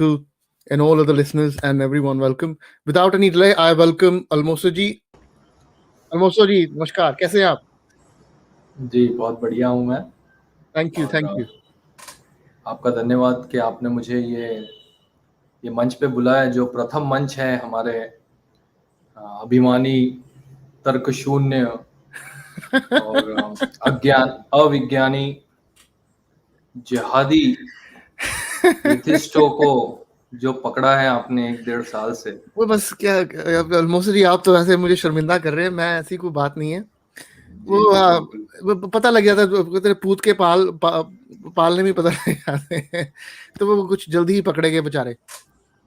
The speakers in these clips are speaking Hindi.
Michael, and all other listeners and everyone. Welcome. Without any delay, I welcome Almoso ji. Almoso ji, namaskar. कैसे हैं आप? जी बहुत बढ़िया हूँ मैं। Thank you, thank you. आपका धन्यवाद कि आपने मुझे ये मंच पे बुलाया, जो प्रथम मंच है हमारे अभिमानी तर्क शून्य और अविज्ञानी जिहादी एथिस्टों को जो पकड़ा है आपने 1-1.5 साल से। वो बस क्या Almoso जी, आप तो ऐसे मुझे शर्मिंदा कर रहे हैं। मैं ऐसी कोई बात नहीं है। वो पता लग गया था, तेरे पूत के पालने में पता लग जाते हैं, तो वो कुछ जल्दी ही पकड़े गए बेचारे।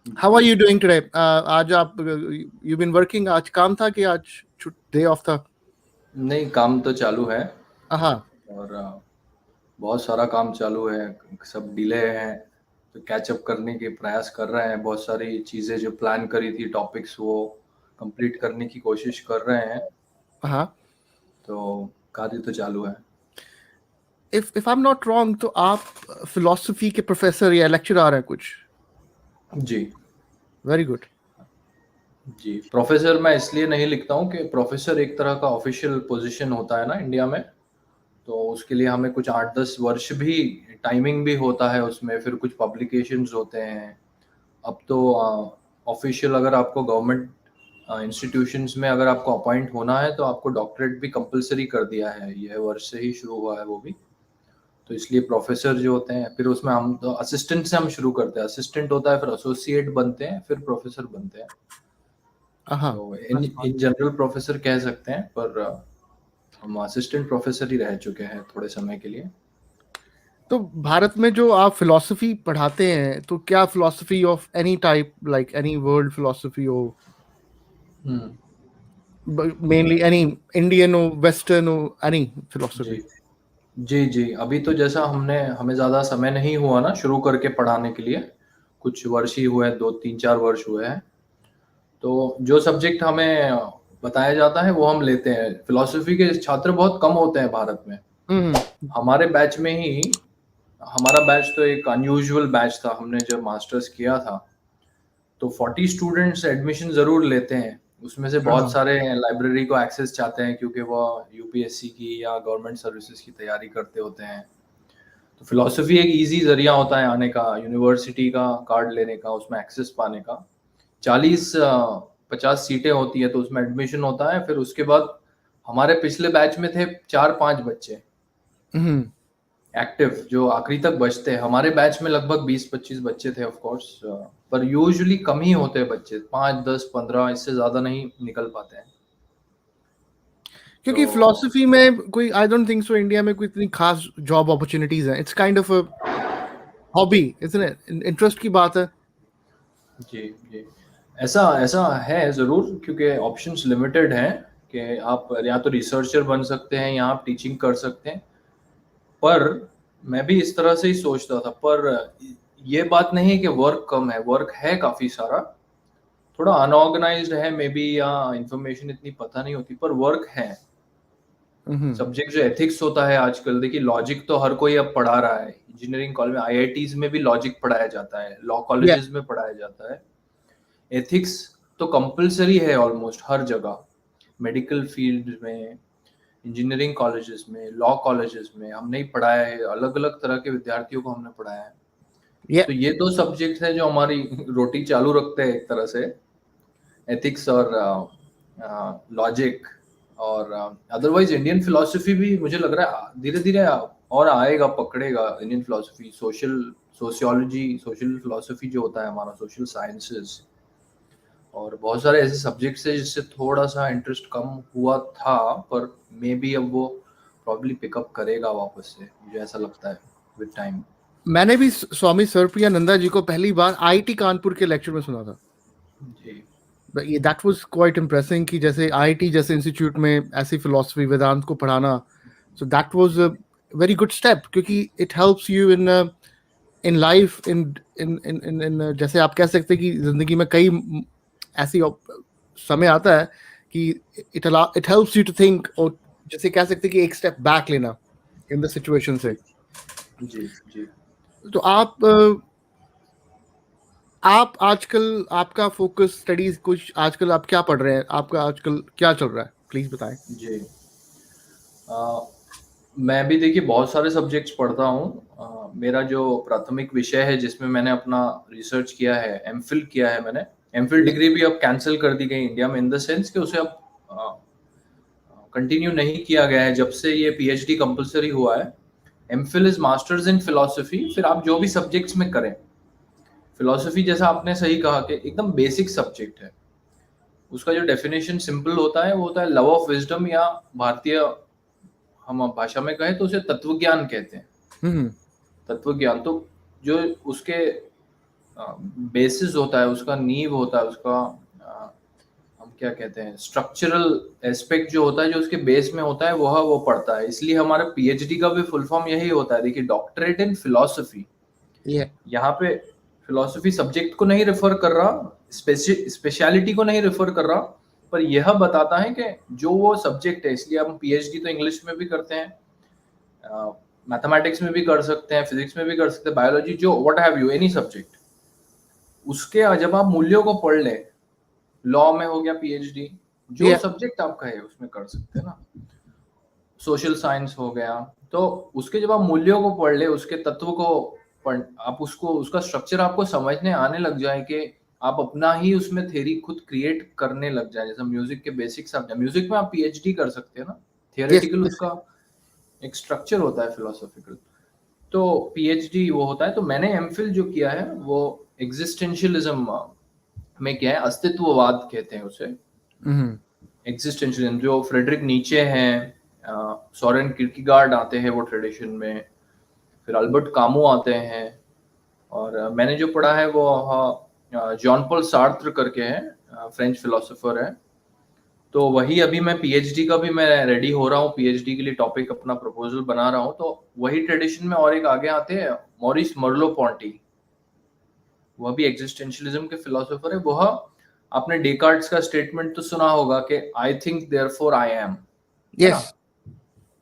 How are you doing today? आज आप you've been working, आज काम था कि आज डे ऑफ था? नहीं, काम तो चालू है। हाँ, और बहुत सारा काम चालू है, सब डिले है, तो कैचअप करने के प्रयास कर रहे हैं। बहुत सारी चीज़ें जो प्लान करी थी, टॉपिक्स, वो कंप्लीट करने की कोशिश कर रहे हैं। हाँ। तो कार्य तो चालू है। If I'm not wrong, तो आप फिलोसफी के प्रोफेसर या लेक्चरर हैं कुछ? जी। Very good. जी, प्रोफेसर मैं इसलिए नहीं लिखता हूँ कि प्रोफेसर एक तरह का ऑफिशियल पोजीशन होता है ना इंडिया में, तो उसके लिए हमें कुछ 8-10 वर्ष भी टाइमिंग भी होता है उसमें, फिर कुछ पब्लिकेशंस होते हैं। अब तो ऑफिशियल अगर आपको गवर्नमेंट इंस्टीट्यूशंस में अगर आपको अपॉइंट होना है, तो आपको डॉक्टरेट भी कंपलसरी कर दिया है। यह वर्ष से ही शुरू हुआ है वो भी। तो इसलिए प्रोफेसर जो होते हैं, फिर उसमें हम तो असिस्टेंट से हम शुरू करते हैं। असिस्टेंट होता है, फिर एसोसिएट बनते हैं, फिर प्रोफेसर बनते हैं। तो इन जनरल प्रोफेसर कह सकते हैं, पर हम असिस्टेंट प्रोफेसर ही रह चुके हैं थोड़े समय के लिए। तो भारत में जो आप फिलोसफी पढ़ाते हैं, तो क्या philosophy of any type, like any world philosophy हो, मेनली एनी इंडियन हो, वेस्टर्न हो, एनी फिलोसफी? जी, अभी तो जैसा हमें ज़्यादा समय नहीं हुआ ना शुरू करके पढ़ाने के लिए, कुछ वर्ष ही हुए, 2-3-4 वर्ष हुए हैं। तो जो सब्जेक्ट हमें बताया जाता है वो हम लेते हैं। फिलॉसफी के छात्र बहुत कम होते हैं भारत में। हमारे बैच में ही, हमारा बैच तो एक अनयूजुअल बैच था। हमने जब मास्टर्स किया था तो 40 स्टूडेंट्स एडमिशन ज़रूर लेते हैं। उसमें से बहुत सारे लाइब्रेरी को एक्सेस चाहते हैं, क्योंकि वो यूपीएससी की या गवर्नमेंट सर्विसेज की तैयारी करते होते हैं। तो फिलॉसफी एक इजी जरिया होता है आने का, यूनिवर्सिटी का कार्ड लेने का, उसमें एक्सेस पाने का। 40-50 सीटें होती है, तो उसमें एडमिशन होता है। फिर उसके बाद हमारे पिछले बैच में थे 4-5 बच्चे एक्टिव, जो आखिरी तक बचते हैं। हमारे बैच में लगभग 20-25 बच्चे थे ऑफ कोर्स, पर यूजुअली कम ही होते हैं बच्चे, 5, 10, 15, इससे ज्यादा नहीं निकल पाते हैं। क्योंकि फिलोसफी में कोई, I don't think so India में कोई इतनी खास जॉब अपॉर्चुनिटीज हैं। It's kind of a hobby, it's interest की बात है। जी, ऐसा है जरूर, क्योंकि ऑप्शंस लिमिटेड हैं कि आप या तो रिसर्चर बन सकते हैं या आप टीचिंग कर सकते हैं। पर मैं भी इस तरह से ही सोचता था, पर ये बात नहीं है कि वर्क कम है, वर्क है काफी सारा। थोड़ा अनऑर्गेनाइज्ड है मे बी, या इंफॉर्मेशन इतनी पता नहीं होती, पर वर्क है। सब्जेक्ट जो एथिक्स होता है आजकल, देखिए लॉजिक तो हर कोई अब पढ़ा रहा है। इंजीनियरिंग कॉलेज में, आईआईटीज में भी लॉजिक पढ़ाया जाता है, लॉ कॉलेजेस में पढ़ाया जाता है। एथिक्स तो कंपलसरी है ऑलमोस्ट हर जगह, मेडिकल फील्ड में, इंजीनियरिंग कॉलेजेस में, लॉ कॉलेजेस में हमने ही पढ़ाया है। अलग अलग तरह के विद्यार्थियों को हमने पढ़ाया है। तो ये 2 सब्जेक्ट है जो हमारी रोटी चालू रखते हैं एक तरह से, एथिक्स और लॉजिक। और अदरवाइज इंडियन फिलॉसफी भी मुझे लग रहा है धीरे धीरे और आएगा, पकड़ेगा। Indian philosophy, sociology, social philosophy जो होता है हमारा, सोशल साइंसेस, और बहुत सारे ऐसे सब्जेक्ट्स है जिससे थोड़ा सा इंटरेस्ट कम हुआ था, पर मे बी अब वो प्रॉब्ली पिकअप करेगा वापस से, मुझे ऐसा लगता है विद टाइम। मैंने भी स्वामी सर्वप्रियानंदा जी को पहली बार आईआईटी कानपुर के लेक्चर में सुना था जी। दैट वाज क्वाइट इंप्रेसिंग कि जैसे आईआईटी जैसे इंस्टीट्यूट में ऐसी फिलॉसफी वेदांत को पढ़ाना, so that was a very good step, क्योंकि it helps you in life, in जैसे आप कह सकते हैं कि जिंदगी में कई ऐसी समय आता है कि it helps you to think, और जैसे कह सकते हैं कि एक स्टेप बैक लेना इन द सिचुएशन से। जी। तो आप आप आजकल आपका फोकस स्टडीज कुछ आजकल आप क्या पढ़ रहे हैं, आपका आजकल क्या चल रहा है, प्लीज बताएं। जी। मैं भी देखिए बहुत सारे सब्जेक्ट्स पढ़ता हूँ। मेरा जो प्राथमिक विषय है जिसमें मैंने अपना रिसर्च किया है, एमफिल किया है मैंने। एमफिल डिग्री भी अब कैंसिल कर दी गई इंडिया में, इन द सेंस कि उसे अब कंटिन्यू नहीं किया गया है जब से ये पीएचडी कंपलसरी हुआ है। MPhil is masters in philosophy. फिर आप जो भी सब्जेक्ट्स में करें, फिलोसफी जैसा आपने सही कहा कि एकदम बेसिक सब्जेक्ट है। उसका जो डेफिनेशन सिंपल होता है वो होता है लव ऑफ विजडम, या भारतीय हम भाषा में कहें तो उसे तत्व ज्ञान कहते हैं। हम्म। तत्व ज्ञान तो जो उसके बेसिस होता है, उसका नींव होता है, उसका हम क्या कहते हैं स्ट्रक्चरल एस्पेक्ट जो होता है, जो उसके बेस में होता है वो पढ़ता है। इसलिए हमारा पीएचडी का भी फुल फॉर्म यही होता है। देखिए, डॉक्टरेट इन फिलोसफी। ये यहाँ पे फिलोसफी सब्जेक्ट को नहीं रेफर कर रहा, स्पेशलिटी को नहीं रेफर कर रहा, पर यह बताता है कि जो वो सब्जेक्ट है। इसलिए हम पीएचडी तो इंग्लिश में भी करते हैं, मैथमेटिक्स में भी कर सकते हैं, फिजिक्स में भी कर सकते हैं, बायोलॉजी, जो what have you, any subject. उसके जब आप मूल्यों को पढ़ ले, लॉ में हो गया पीएचडी, जो ये सब्जेक्ट आपका है उसमें कर सकते हैं ना। सोशल साइंस हो गया, तो उसके जब आप मूल्यों को पढ़ ले, उसके तत्व को पढ़, आप उसको उसका स्ट्रक्चर आपको समझने आने लग जाए कि आप अपना ही उसमें थ्योरी खुद क्रिएट करने लग जाए। जैसे म्यूजिक के बेसिक्स, आप म्यूजिक में आप पीएचडी कर सकते हैं ना, यस थियोरेटिकल उसका एक स्ट्रक्चर होता है फिलोसॉफिकल। तो पीएचडी वो होता है। तो मैंने एमफिल जो किया है वो एग्जिस्टेंशियलिज्म में किया है, अस्तित्ववाद कहते हैं उसे। हम्म। एग्जिस्टेंशियलिज्म जो फ्रेडरिक नीचे हैं, सोरेन किर्केगार्ड आते हैं वो ट्रेडिशन में, फिर अल्बर्ट कामू आते हैं, और मैंने जो पढ़ा है वो जॉन पॉल सार्त्र करके है, फ्रेंच फिलोसोफर है। तो वही अभी मैं पीएचडी का भी मैं रेडी हो रहा हूँ, पीएचडी के लिए टॉपिक अपना प्रपोजल बना रहा हूँ। तो वही ट्रेडिशन में और एक आगे आते हैं मॉरिस मर्लो पॉन्टी, वह भी एग्जिस्टेंशियलिज्म के फिलोसोफर है। वह, आपने डेकार्ट्स का स्टेटमेंट तो सुना होगा कि आई थिंक देयरफॉर आई एम, है ना, यस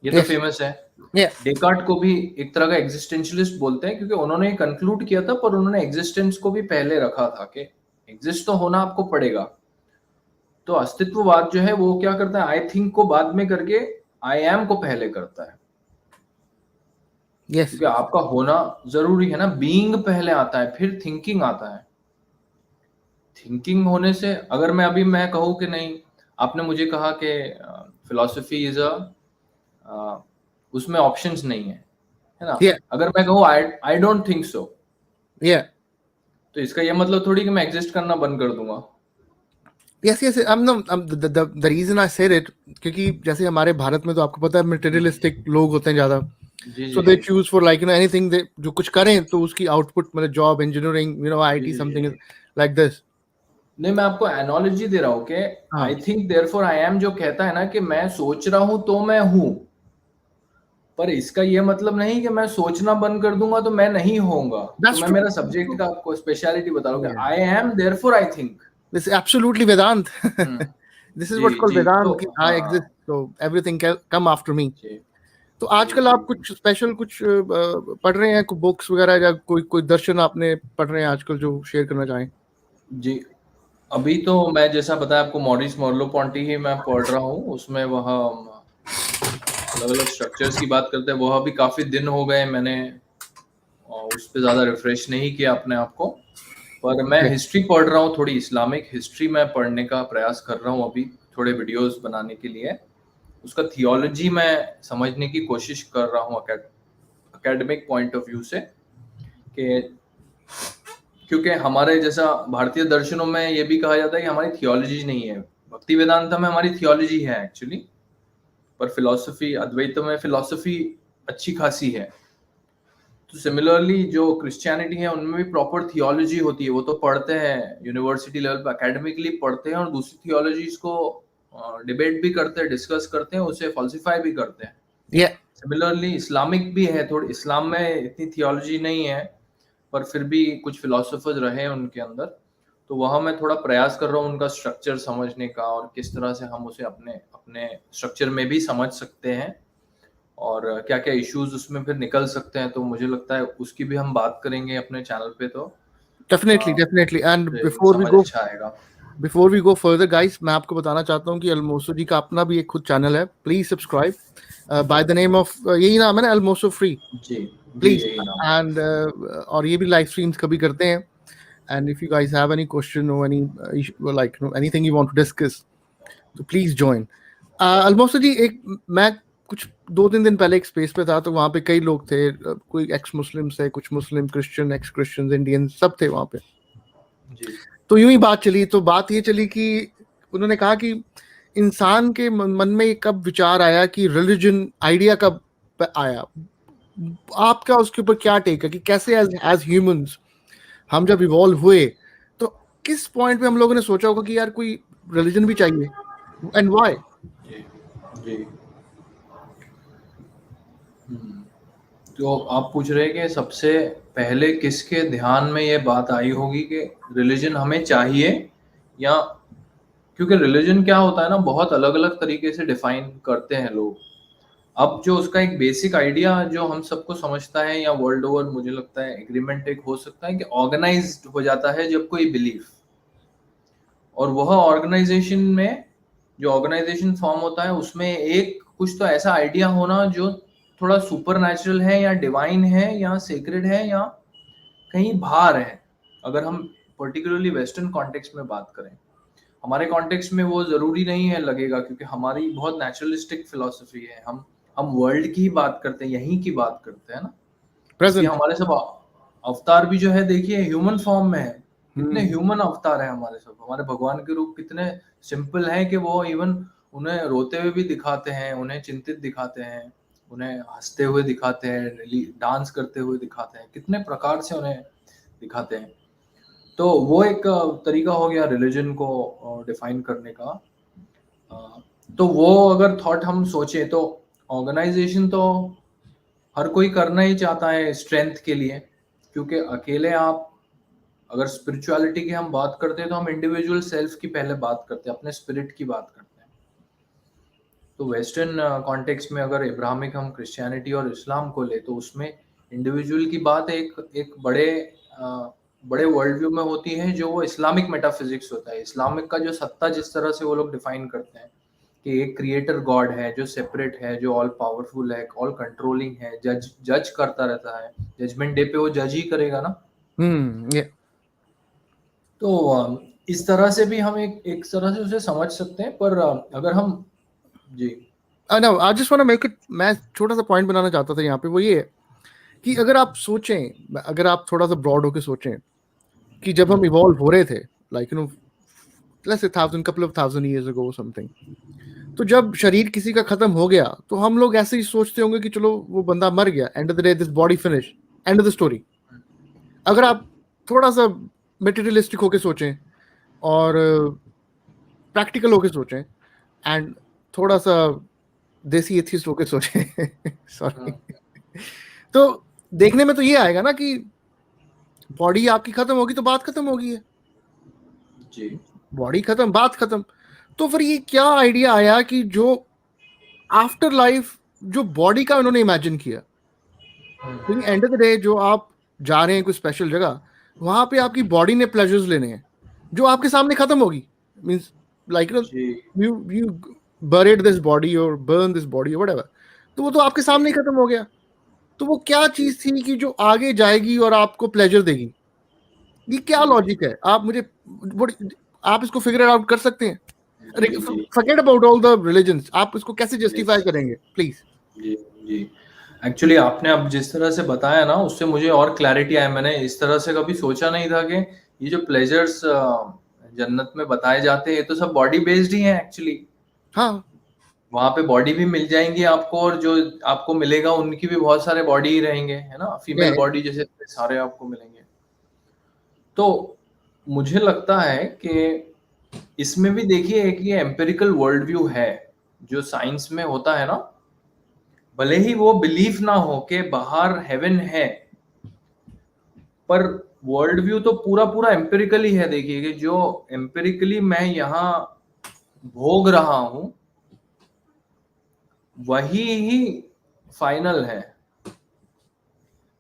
ये तो यस फेमस है। ये डेकार्ट को भी एक तरह का एग्जिस्टेंशियलिस्ट बोलते हैं, क्योंकि उन्होंने कंक्लूड किया था, पर उन्होंने एग्जिस्टेंस को भी पहले रखा था कि एग्जिस्ट तो होना आपको पड़ेगा। तो अस्तित्ववाद जो है वो क्या करता है, आई थिंक को बाद में करके आई एम को पहले करता है। यस क्योंकि आपका होना जरूरी है ना, बीइंग पहले आता है, फिर थिंकिंग आता है। थिंकिंग होने से, अगर मैं कहूँ कि नहीं, आपने मुझे कहा कि फिलोसफी इज उसमें ऑप्शंस नहीं है ना। ये अगर मैं कहूँ आई डोंट थिंक सो, ये तो इसका ये मतलब थोड़ी कि मैं एग्जिस्ट करना बंद कर दूंगा। Yes yes the reason I said it, क्योंकि जैसे हमारे भारत में तो आपको पता है मटेरियलिस्टिक लोग होते हैं ज्यादा, जी सो जी दे जी choose for like anything, they जो कुछ करें तो उसकी आउटपुट मतलब जॉब, इंजीनियरिंग, जी आईटी, जी जी। Something like this. नहीं, मैं आपको एनोलॉजी दे रहा हूँ कि हाँ, I think therefore I am जो कहता है ना कि मैं सोच रहा हूं तो मैं हूं, पर इसका ये मतलब नहीं कि मैं सोचना बंद कर दूंगा तो मैं नहीं होऊंगा। तो दैट्स मैं मेरा सब्जेक्ट ट्रू। का आपको स्पेशलिटी बता रहा हूँ कि Yeah. I am therefore I think. This is absolutely Vedant. This is जी what's called जी। तो Vedant, कि I exist, हाँ। so everything can come after me. जी तो जी आजकल जी आप कुछ स्पेशल कुछ पढ़ रहे हैं, कोई बुक्स वगैरह, या कोई कोई दर्शन आपने पढ़ रहे हैं आजकल जो शेयर करना चाहें? जी। अभी तो मैं जैसा बताया आपको, मॉरिस मॉर्लो पॉन्टी ही मैं पढ़ रहा हूँ। उसमें वह अलग अलग स्ट्रक्चर्स की बात करते हैं। वह अभी काफी दिन हो गए, मैंने उस पर ज्यादा रिफ्रेश नहीं किया अपने आप को। पर मैं Okay. हिस्ट्री पढ़ रहा हूँ, थोड़ी इस्लामिक हिस्ट्री मैं पढ़ने का प्रयास कर रहा हूँ अभी, थोड़े वीडियोस बनाने के लिए। उसका थियोलॉजी मैं समझने की कोशिश कर रहा हूँ एकेडमिक पॉइंट ऑफ व्यू से, कि क्योंकि हमारे जैसा भारतीय दर्शनों में ये भी कहा जाता है कि हमारी थियोलॉजी नहीं है। भक्ति वेदांत में हमारी थियोलॉजी है एक्चुअली, पर फिलॉसफी, अद्वैत में फिलॉसफी अच्छी खासी है। तो सिमिलरली जो क्रिश्चियनिटी है उनमें भी प्रॉपर थियोलॉजी होती है। वो तो पढ़ते हैं यूनिवर्सिटी लेवल पर, एकेडमिकली पढ़ते हैं, और दूसरी थियोलॉजीज को डिबेट भी करते हैं, डिस्कस करते हैं, उसे फॉल्सिफाई भी करते हैं। Yeah. सिमिलरली इस्लामिक भी है, थोड़ी इस्लाम में इतनी थियोलॉजी नहीं है, पर फिर भी कुछ फिलोसोफर्स रहे हैं उनके अंदर। तो वहाँ मैं थोड़ा प्रयास कर रहा हूँ उनका स्ट्रक्चर समझने का, और किस तरह से हम उसे अपने अपने स्ट्रक्चर में भी समझ सकते हैं, और क्या क्या इश्यूज उसमें फिर निकल सकते हैं। तो मुझे लगता है उसकी भी हम बात करेंगे अपने चैनल पे। तो डेफिनेटली एंड समझ अच्छा आएगा। Before we go further guys, मैं आपको बताना चाहता हूँ कि अलमोसो जी का अपना भी एक खुद चैनल है, please subscribe by the name of, यही नाम है ना, अलमोसो फ्री, जी प्लीज। यही नाम। एंड और ये भी लाइव स्ट्रीम्स कभी करते हैं, and if you guys have any question और any like anything you want to discuss, तो प्लीज ज्वाइन। अलमोसो जी, एक मैं कुछ 2-3 दिन पहले एक स्पेस पे था, तो वहाँ पे कई लोग थे, कोई एक्स मुस्लिम से, कुछ मुस्लिम, क्रिश्चियन, एक्स क्रिश्चियन, इंडियन, सब थे वहाँ पे। जी तो यूं ही बात चली, तो बात ये चली कि उन्होंने कहा कि इंसान के मन में कब विचार आया कि रिलीजन आइडिया कब आया, आपका उसके ऊपर क्या टेक है कि कैसे एज ह्यूमंस हम जब इवॉल्व हुए, तो किस पॉइंट पे हम लोगों ने सोचा होगा कि यार कोई रिलीजन भी चाहिए, एंड व्हाई? जी जी। तो आप पूछ रहे हैं कि सबसे पहले किसके ध्यान में ये बात आई होगी कि रिलीजन हमें चाहिए, या क्योंकि रिलीजन क्या होता है ना, बहुत अलग अलग तरीके से डिफाइन करते हैं लोग। अब जो उसका एक बेसिक आइडिया जो हम सबको समझता है, या वर्ल्ड ओवर मुझे लगता है एग्रीमेंट एक हो सकता है कि ऑर्गेनाइज्ड हो जाता है जब कोई बिलीफ, और वह ऑर्गेनाइजेशन में जो ऑर्गेनाइजेशन फॉर्म होता है उसमें एक कुछ तो ऐसा आइडिया होना जो थोड़ा सुपर नेचुरल है, या डिवाइन है, या सेक्रेड है, या कहीं बाहर है। अगर हम पर्टिकुलरली वेस्टर्न कॉन्टेक्स्ट में बात करें, हमारे कॉन्टेक्स्ट में वो जरूरी नहीं है लगेगा, क्योंकि हमारी बहुत नेचुरलिस्टिक फिलोसफी है। हम वर्ल्ड की ही बात करते हैं, यहीं की बात करते हैं ना, इसलिए प्रेजेंट। हमारे सब अवतार भी जो है देखिए ह्यूमन फॉर्म में है। कितने ह्यूमन अवतार है हमारे सब, हमारे भगवान के रूप कितने सिंपल है कि वो इवन उन्हें रोते हुए भी दिखाते हैं, उन्हें चिंतित दिखाते हैं, उन्हें हंसते हुए दिखाते हैं, डांस करते हुए दिखाते हैं, कितने प्रकार से उन्हें दिखाते हैं। तो वो एक तरीका हो गया रिलीजन को डिफाइन करने का। तो वो अगर थॉट हम सोचे तो ऑर्गेनाइजेशन तो हर कोई करना ही चाहता है स्ट्रेंथ के लिए, क्योंकि अकेले आप, अगर स्पिरिचुअलिटी की हम बात करते हैं तो हम इंडिविजुअल सेल्फ की पहले बात करते हैं, अपने स्पिरिट की बात करते हैं। तो वेस्टर्न कॉन्टेक्स्ट में अगर इब्राहिमिक हम क्रिश्चियनिटी और इस्लाम को ले, तो उसमें इंडिविजुअल की बात एक एक बड़े वर्ल्ड व्यू में होती है, जो वो इस्लामिक मेटाफिजिक्स होता है। इस्लामिक का जो सत्ता जिस तरह से वो लोग डिफाइन करते हैं कि एक क्रिएटर गॉड है जो सेपरेट है, जो ऑल पावरफुल है, ऑल कंट्रोलिंग है, जज करता रहता है, जजमेंट डे पे वो जज ही करेगा ना। ये तो इस तरह से भी हम एक तरह से उसे समझ सकते हैं, पर अगर हम जी no, I just want to make it, मैं छोटा सा पॉइंट बनाना चाहता था यहाँ पे, वो ये है कि अगर आप सोचें, अगर आप थोड़ा सा ब्रॉड होकर सोचें कि जब हम इवॉल्व हो रहे थे, like let's say couple of thousand years ago or something, तो जब शरीर किसी का खत्म हो गया, तो हम लोग ऐसे ही सोचते होंगे कि चलो वो बंदा मर गया, and of the day this body finish, and of the story. अगर आप थोड़ा सा मेटेरियलिस्टिक होके सोचें और प्रैक्टिकल होके सोचें, एंड थोड़ा सा देसी एथिस्ट होके सोचें सॉरी, तो देखने में तो ये आएगा ना कि बॉडी आपकी खत्म होगी तो बात खत्म होगी है, जी बॉडी खत्म बात खत्म। तो फिर ये क्या आइडिया आया कि जो आफ्टर लाइफ जो बॉडी का उन्होंने इमेजिन किया, क्योंकि एंड ऑफ द डे जो आप जा रहे हैं कोई स्पेशल जगह, वहां पे आपकी बॉडी ने प्लेजर्स लेने हैं जो आपके सामने खत्म होगी, मींस लाइक जी यू बuried दिस बॉडी और बर्न दिस बॉडी व्हाटएवर, तो वो तो आपके सामने ही खत्म हो गया। तो वो क्या चीज थी कि जो आगे जाएगी और आपको प्लेजर देगी? ये क्या लॉजिक है? आप मुझे आप इसको फिगर आउट कर सकते हैं? जी जी forget about all the religions, आप इसको कैसे जस्टिफाई करेंगे प्लीज? Ji ji. एक्चुअली आपने अब जिस तरह से बताया ना, उससे मुझे और क्लैरिटी आया। मैंने इस तरह से कभी सोचा नहीं था कि ये जो प्लेजर्स जन्नत में बताए जाते हैं, ये तो सब बॉडी बेस्ड ही हैं एक्चुअली। हाँ, वहां पे बॉडी भी मिल जाएंगी आपको, और जो आपको मिलेगा उनकी भी बहुत सारे बॉडी ही रहेंगे, है ना, फीमेल yeah. बॉडी जैसे सारे आपको मिलेंगे। तो मुझे लगता है कि इसमें भी देखिए एक ये एम्पिरिकल वर्ल्ड व्यू है जो साइंस में होता है ना, भले ही वो बिलीफ ना हो कि बाहर हेवन है, पर वर्ल्ड व्यू तो पूरा पूरा एम्पिरिकली है। देखिए कि जो एम्पिरिकली मैं यहाँ भोग रहा हूं वही ही फाइनल है,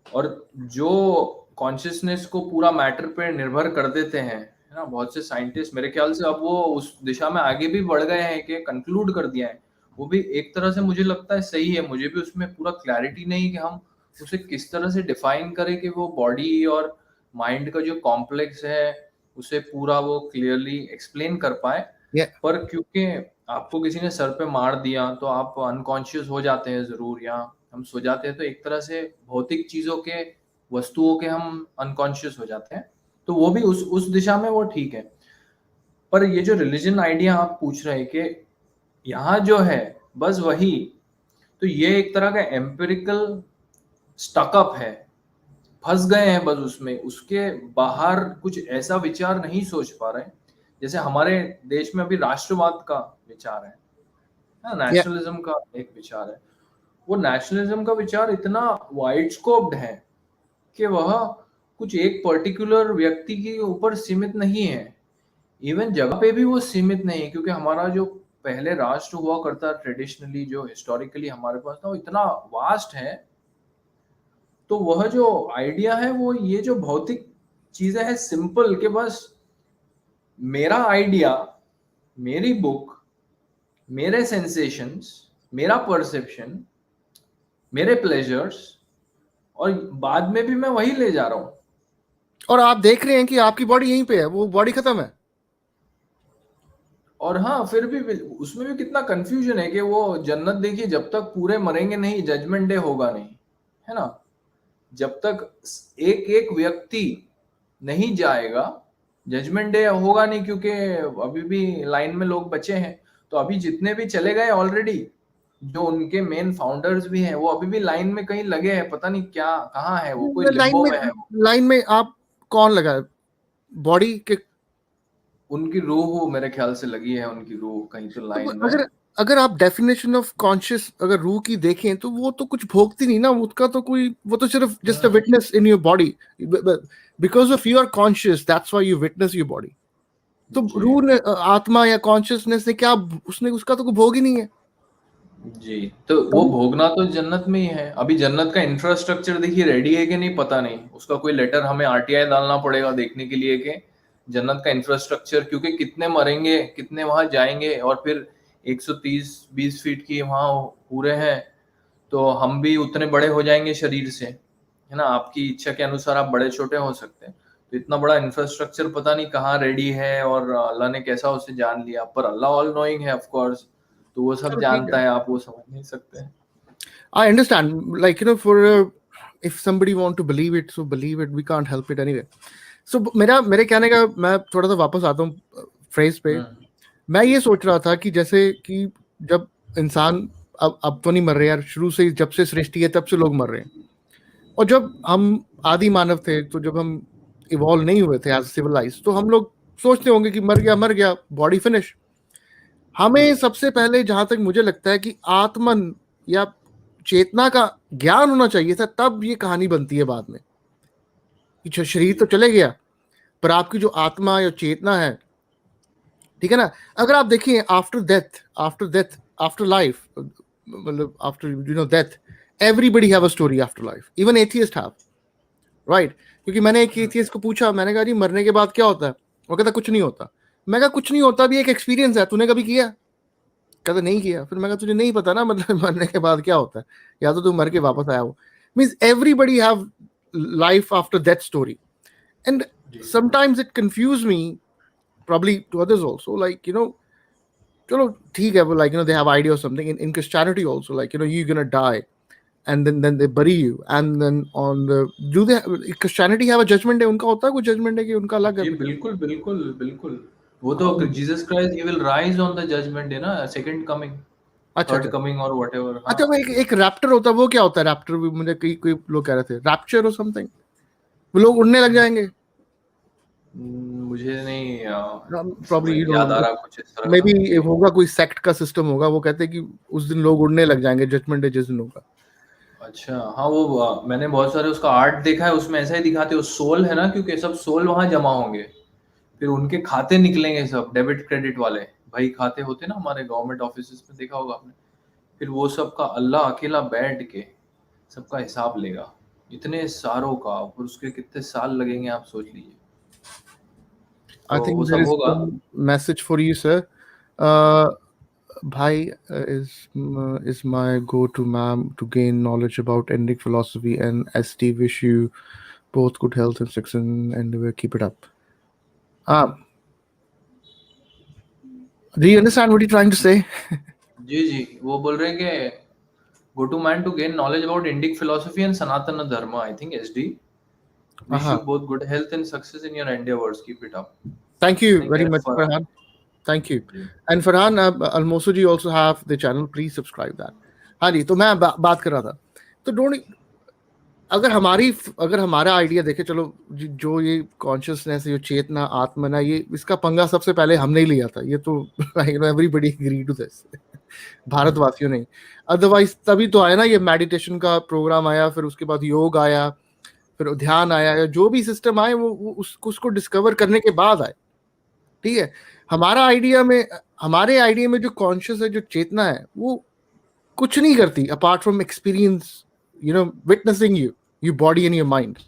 और जो कॉन्शियसनेस को पूरा मैटर पे निर्भर कर देते हैं, है ना? बहुत से साइंटिस्ट मेरे ख्याल से अब वो उस दिशा में आगे भी बढ़ गए हैं कि कंक्लूड कर दिया है। वो भी एक तरह से मुझे लगता है सही है, मुझे भी उसमें पूरा क्लैरिटी नहीं कि हम उसे किस तरह से डिफाइन करें कि वो बॉडी और माइंड का जो कॉम्प्लेक्स है, उसे पूरा वो क्लियरली एक्सप्लेन कर पाएँ। Yeah. पर क्योंकि आपको किसी ने सर पे मार दिया तो आप अनकॉन्शियस हो जाते हैं ज़रूर, या हम सो जाते हैं, तो एक तरह से भौतिक चीज़ों के, वस्तुओं के हम अनकॉन्शियस हो जाते हैं। तो वो भी उस दिशा में वो ठीक है। पर ये जो रिलीजन आइडिया आप पूछ रहे हैं कि यहाँ जो है बस वही, तो ये एक तरह का एम्पिरिकल स्टक-अप है। फँस गए हैं बस उसमें, उसके बाहर कुछ ऐसा विचार नहीं सोच पा रहे हैं। जैसे हमारे देश में अभी राष्ट्रवाद का विचार है, Yeah. नेशनलिज्म का एक विचार है। वो नेशनलिज्म का विचार इतना वाइड स्कोप्ड है कि वह कुछ एक पर्टिकुलर व्यक्ति के ऊपर सीमित नहीं है। इवन जगह पे भी वो सीमित नहीं है, क्योंकि हमारा जो पहले राष्ट्र हुआ करता ट्रेडिशनली, जो हिस्टोरिकली हमारे पास था, वो इतना वास्ट है। तो वह जो आइडिया है वो ये जो भौतिक चीजें हैं सिंपल, के बस मेरा आइडिया, मेरी बुक, मेरे सेंसेशंस, मेरा परसेप्शन, मेरे प्लेजर्स, और बाद में भी मैं वही ले जा रहा हूँ। और आप देख रहे हैं कि आपकी बॉडी यहीं पे है, वो बॉडी खत्म है। और हाँ, फिर भी उसमें भी कितना कंफ्यूजन है कि वो जन्नत देखिए, जब तक पूरे मरेंगे नहीं, जजमेंट डे होगा नहीं, है ना? जब तक एक एक व्यक्ति नहीं जाएगा, जजमेंट डे होगा नहीं, क्योंकि अभी भी लाइन में लोग बचे हैं। तो अभी जितने भी चले गए ऑलरेडी, जो उनके मेन फाउंडर्स भी हैं, वो अभी भी लाइन में कहीं लगे हैं, पता नहीं क्या, कहाँ है वो, कोई लिम्बो में है वो। लाइन में आप कौन लगा है? बॉडी के? उनकी रूह मेरे ख्याल से लगी है, उनकी रूह कहीं तो लाइन में। अगर आप डेफिनेशन ऑफ कॉन्शियस अगर रूह की देखें तो वो तो कुछ भोगती नहीं ना, उसका तो कोई, वो तो सिर्फ just a witness in your body, because of your conscious, that's why you witness your body. तो रूह ने, आत्मा या कॉन्शियसनेस ने क्या, उसने, उसका तो कोई भोग ही नहीं है जी। तो वो भोगना तो जन्नत में ही है। अभी जन्नत का इंफ्रास्ट्रक्चर देखिए रेडी है कि नहीं पता नहीं, उसका कोई लेटर हमें आरटीआई डालना पड़ेगा देखने के लिए कि जन्नत का इंफ्रास्ट्रक्चर, क्योंकि कितने मरेंगे, कितने वहां जाएंगे, और फिर 130-20 फीट की वहां पूरे हैं, तो हम भी उतने बड़े हो जाएंगे शरीर से, है ना? आपकी इच्छा के अनुसार आप बड़े छोटे हो सकते हैं। तो इतना बड़ा इंफ्रास्ट्रक्चर पता नहीं कहाँ रेडी है, और अल्लाह ने कैसा उसे जान लिया। पर अल्लाह ऑल नोइंग है ऑफ कोर्स, तो वो सब जानता है, आप वो समझ नहीं सकते। I understand, like, you know, for if somebody want to believe it, so believe it, we can't help it anyway. So मेरे कहने का, मैं थोड़ा सा वापस आता हूँ फ्रेज पे। मैं ये सोच रहा था कि जैसे कि जब इंसान, अब तो नहीं मर रहे यार, शुरू से जब से सृष्टि है तब से लोग मर रहे हैं, और जब हम आदि मानव थे, तो जब हम इवॉल्व नहीं हुए थे एज सिविलाइज, तो हम लोग सोचते होंगे कि मर गया, बॉडी फिनिश। हमें सबसे पहले, जहां तक मुझे लगता है, कि आत्मन या चेतना का ज्ञान होना चाहिए था, तब ये कहानी बनती है बाद में कि शरीर तो चले गया, पर आपकी जो आत्मा या चेतना है, ठीक है ना? अगर आप देखिए, आफ्टर डेथ, आफ्टर लाइफ, मतलब after death, everybody have a story after life, even atheist have, right? क्योंकि मैंने एक एथियस्ट को पूछा, मैंने कहा जी मरने के बाद क्या होता है? वो कहता कुछ नहीं होता। मैं कहा कुछ नहीं होता भी एक एक्सपीरियंस है, तूने कभी किया? कहता नहीं किया। फिर मैं कहा तुझे नहीं पता ना, मतलब मरने के बाद क्या होता है, या तो तू मर के वापस आया हो। Means everybody have life after that story, and sometimes it confuse me, probably to others also, like, चलो ठीक है, वो like, they have idea or something in Christianity also, like, you're gonna die, and then they bury you, and then on the, do they Christianity have a judgment day? उनका होता है कोई judgment day कि उनका अलग है? जी बिल्कुल बिल्कुल बिल्कुल। वो तो Jesus Christ, he will rise on the judgment day ना, सेकंड कमिंग, थर्ड कमिंग और व्हाटएवर। अच्छा, वो एक रैप्टर होता है, वो क्या होता है रैप्टर? मुझे कोई लोग कह रहे थे रैप्चर और समथिंग, वो लोग उड़ने लग जाएंगे। मुझे नहीं प्रॉब्ली याद आ रहा कुछ इस तरह मे का। बी होगा, कोई सेक्ट का सिस्टम होगा, वो कहते हैं कि उस दिन लोग उड़ने लग जाएंगे, जजमेंट डे जिस दिन होगा। अच्छा हाँ, वो मैंने बहुत सारे उसका आर्ट देखा है, उसमें ऐसा ही दिखाते हैं, सोल है ना, क्योंकि सब सोल वहां जमा होंगे, फिर उनके खाते निकलेंगे, सब डेबिट क्रेडिट वाले भाई खाते होते ना हमारे गवर्नमेंट ऑफिस में, देखा होगा आपने। फिर वो सब का अल्लाह अकेला बैठ के सबका हिसाब लेगा, इतने सारों का, और उसके कितने साल लगेंगे आप सोच लीजिए। I तो वो think there सब is होगा। one message for you, sir. Uh, Bhai is my go-to ma'am to gain knowledge about Indic philosophy and ST. Wish you both good health and success and keep it up. Do you understand what you're trying to say? जी जी, वो बोल रहे हैं कि go to man to gain knowledge about Indic philosophy and Sanatana Dharma, I think SD. Wish you both good health and success in your endeavors. Keep it up. Thank you Thank very you, much, Farhan. Farhan. Thank you. Ji And Farhan, Almoso ji also have the channel. Please subscribe that. हाँ जी, तो मैं बात कर रहा था। तो डोंट, अगर हमारा आइडिया देखे, चलो जो ये कॉन्शियसनेस, ये चेतना, आत्मना, ये इसका पंगा सबसे पहले हमने ही लिया था। ये तो एवरीबडी एग्री टू दिस, भारतवासियों ने। अदरवाइज तभी तो आया ना ये मेडिटेशन का प्रोग्राम आया, फिर उसके बाद योग आया, फिर ध्यान आया, या जो भी सिस्टम आए वो उसको डिस्कवर करने के बाद आए। ठीक है, हमारे आइडिया में जो कॉन्शियस है, जो चेतना है, वो कुछ नहीं करती apart from experience, witnessing you body and your mind.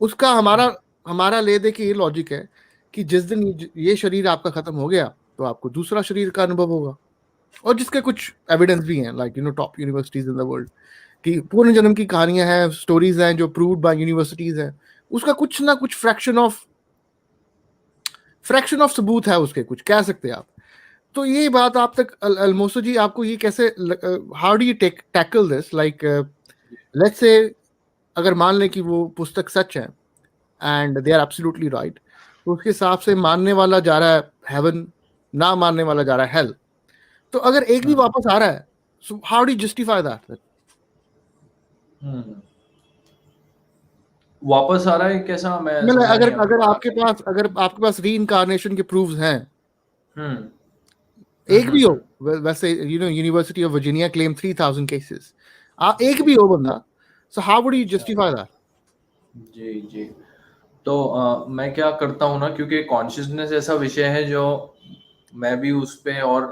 उसका हमारा ले दे के ये लॉजिक है कि जिस दिन ये शरीर आपका खत्म हो गया तो आपको दूसरा शरीर का अनुभव होगा। और जिसके कुछ एविडेंस भी हैं, like top universities in the world कि पूर्ण जन्म की कहानियां हैं, स्टोरीज हैं जो प्रूव्ड बाय यूनिवर्सिटीज हैं। उसका कुछ ना कुछ फ्रैक्शन ऑफ सबूत है उसके, कुछ कह सकते हैं आप। तो ये बात आप तक अलमोसो जी, आपको ये कैसे, how do you tackle this, like let's say अगर मान लें कि वो पुस्तक सच है and they are absolutely right, तो उसके हिसाब से मानने वाला जा रहा है हेवन, ना मानने वाला जा रहा है हेल। तो अगर एक भी वापस आ रहा है, so how do you justify that? वापस आ रहा है कैसा, मैं मतलब समझा नहीं आपकी अगर बात। अगर आपके पास रीइंकार्नेशन के प्रूफ्स हैं, हम्म एक भी हो, वैसे university of Virginia claim 3000 cases, एक भी हो बंदा, so how would you justify that? जी जी, तो मैं क्या करता हूँ ना, क्योंकि कॉन्शियसनेस ऐसा विषय है जो मैं भी उस पे और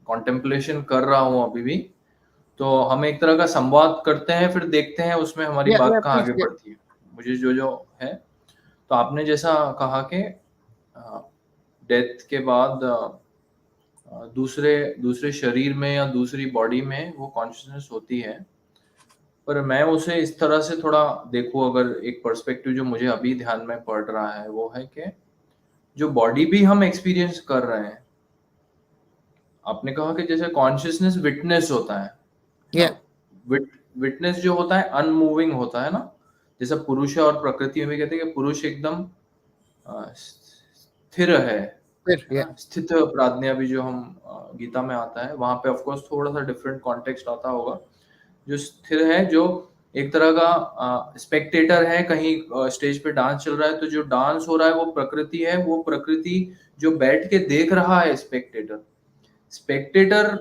कॉन्टेम्पलेशन कर रहा हूँ अभी भी। तो हम एक तरह का संवाद करते हैं, फिर देखते हैं उसमें हमारी बात कहाँ आगे बढ़ती है। मुझे जो है, तो आपने जैसा कहा कि डेथ के बाद दूसरे शरीर में या दूसरी बॉडी में वो कॉन्शियसनेस होती है, पर मैं उसे इस तरह से थोड़ा देखूं, अगर एक पर्सपेक्टिव जो मुझे अभी ध्यान में पड़ रहा है वो है कि जो बॉडी भी हम एक्सपीरियंस कर रहे हैं, आपने कहा कि जैसे कॉन्शियसनेस विटनेस होता है, विटनेस जो होता है अनमूविंग होता है ना, जैसा पुरुष है, और प्रकृति में भी कहते हैं कि पुरुष एकदम स्थिर है, स्थित प्राज्ञा भी जो हम गीता में आता है, वहां पे ऑफ कोर्स थोड़ा सा डिफरेंट कॉन्टेक्स्ट आता होगा। जो स्थिर है, जो एक तरह का स्पेक्टेटर है, कहीं स्टेज पे डांस चल रहा है, तो जो डांस हो रहा है वो प्रकृति है, वो प्रकृति जो बैठ के देख रहा है, स्पेक्टेटर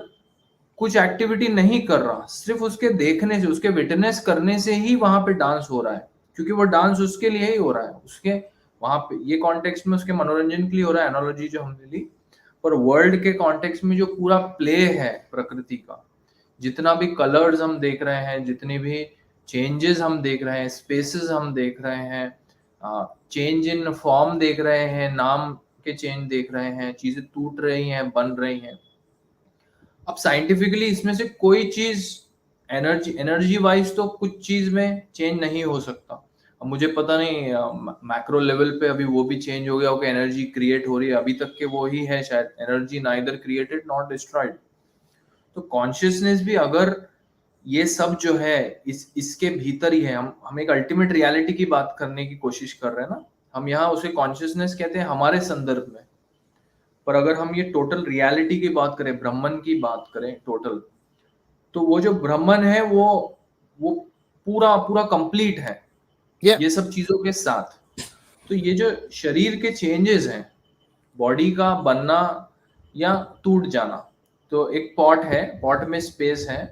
कुछ एक्टिविटी नहीं कर रहा, सिर्फ उसके देखने से, उसके विटनेस करने से ही वहां पे डांस हो रहा है, क्योंकि वो डांस उसके लिए ही हो रहा है, उसके वहां पे ये कॉन्टेक्स्ट में उसके मनोरंजन के लिए हो रहा है, एनालॉजी जो हमने ली। पर वर्ल्ड के कॉन्टेक्स्ट में जो पूरा प्ले है प्रकृति का, जितना भी कलर्स हम देख रहे हैं, जितनी भी चेंजेस हम देख रहे हैं, स्पेसेस हम देख रहे हैं, चेंज इन फॉर्म देख रहे हैं, नाम के चेंज देख रहे हैं, चीजें टूट रही हैं, बन रही हैं। अब साइंटिफिकली इसमें से कोई चीज एनर्जी वाइज तो कुछ चीज में चेंज नहीं हो सकता। अब मुझे पता नहीं मैक्रो लेवल पे अभी वो भी चेंज हो गया हो कि एनर्जी क्रिएट हो रही है, अभी तक के वो ही है शायद, energy neither created not destroyed. तो कॉन्शियसनेस भी अगर ये सब जो है इसके भीतर ही है, हम एक अल्टीमेट रियलिटी की बात करने की कोशिश कर रहे हैं ना, हम यहाँ उसे कॉन्शियसनेस कहते हैं हमारे संदर्भ में। पर अगर हम ये टोटल रियलिटी की बात करें, ब्रह्मन की बात करें टोटल, तो वो जो ब्रह्मन है वो पूरा कंप्लीट है ये सब चीजों के साथ। तो ये जो शरीर के चेंजेस हैं, बॉडी का बनना या टूट जाना, तो एक पॉट है, पॉट में स्पेस है,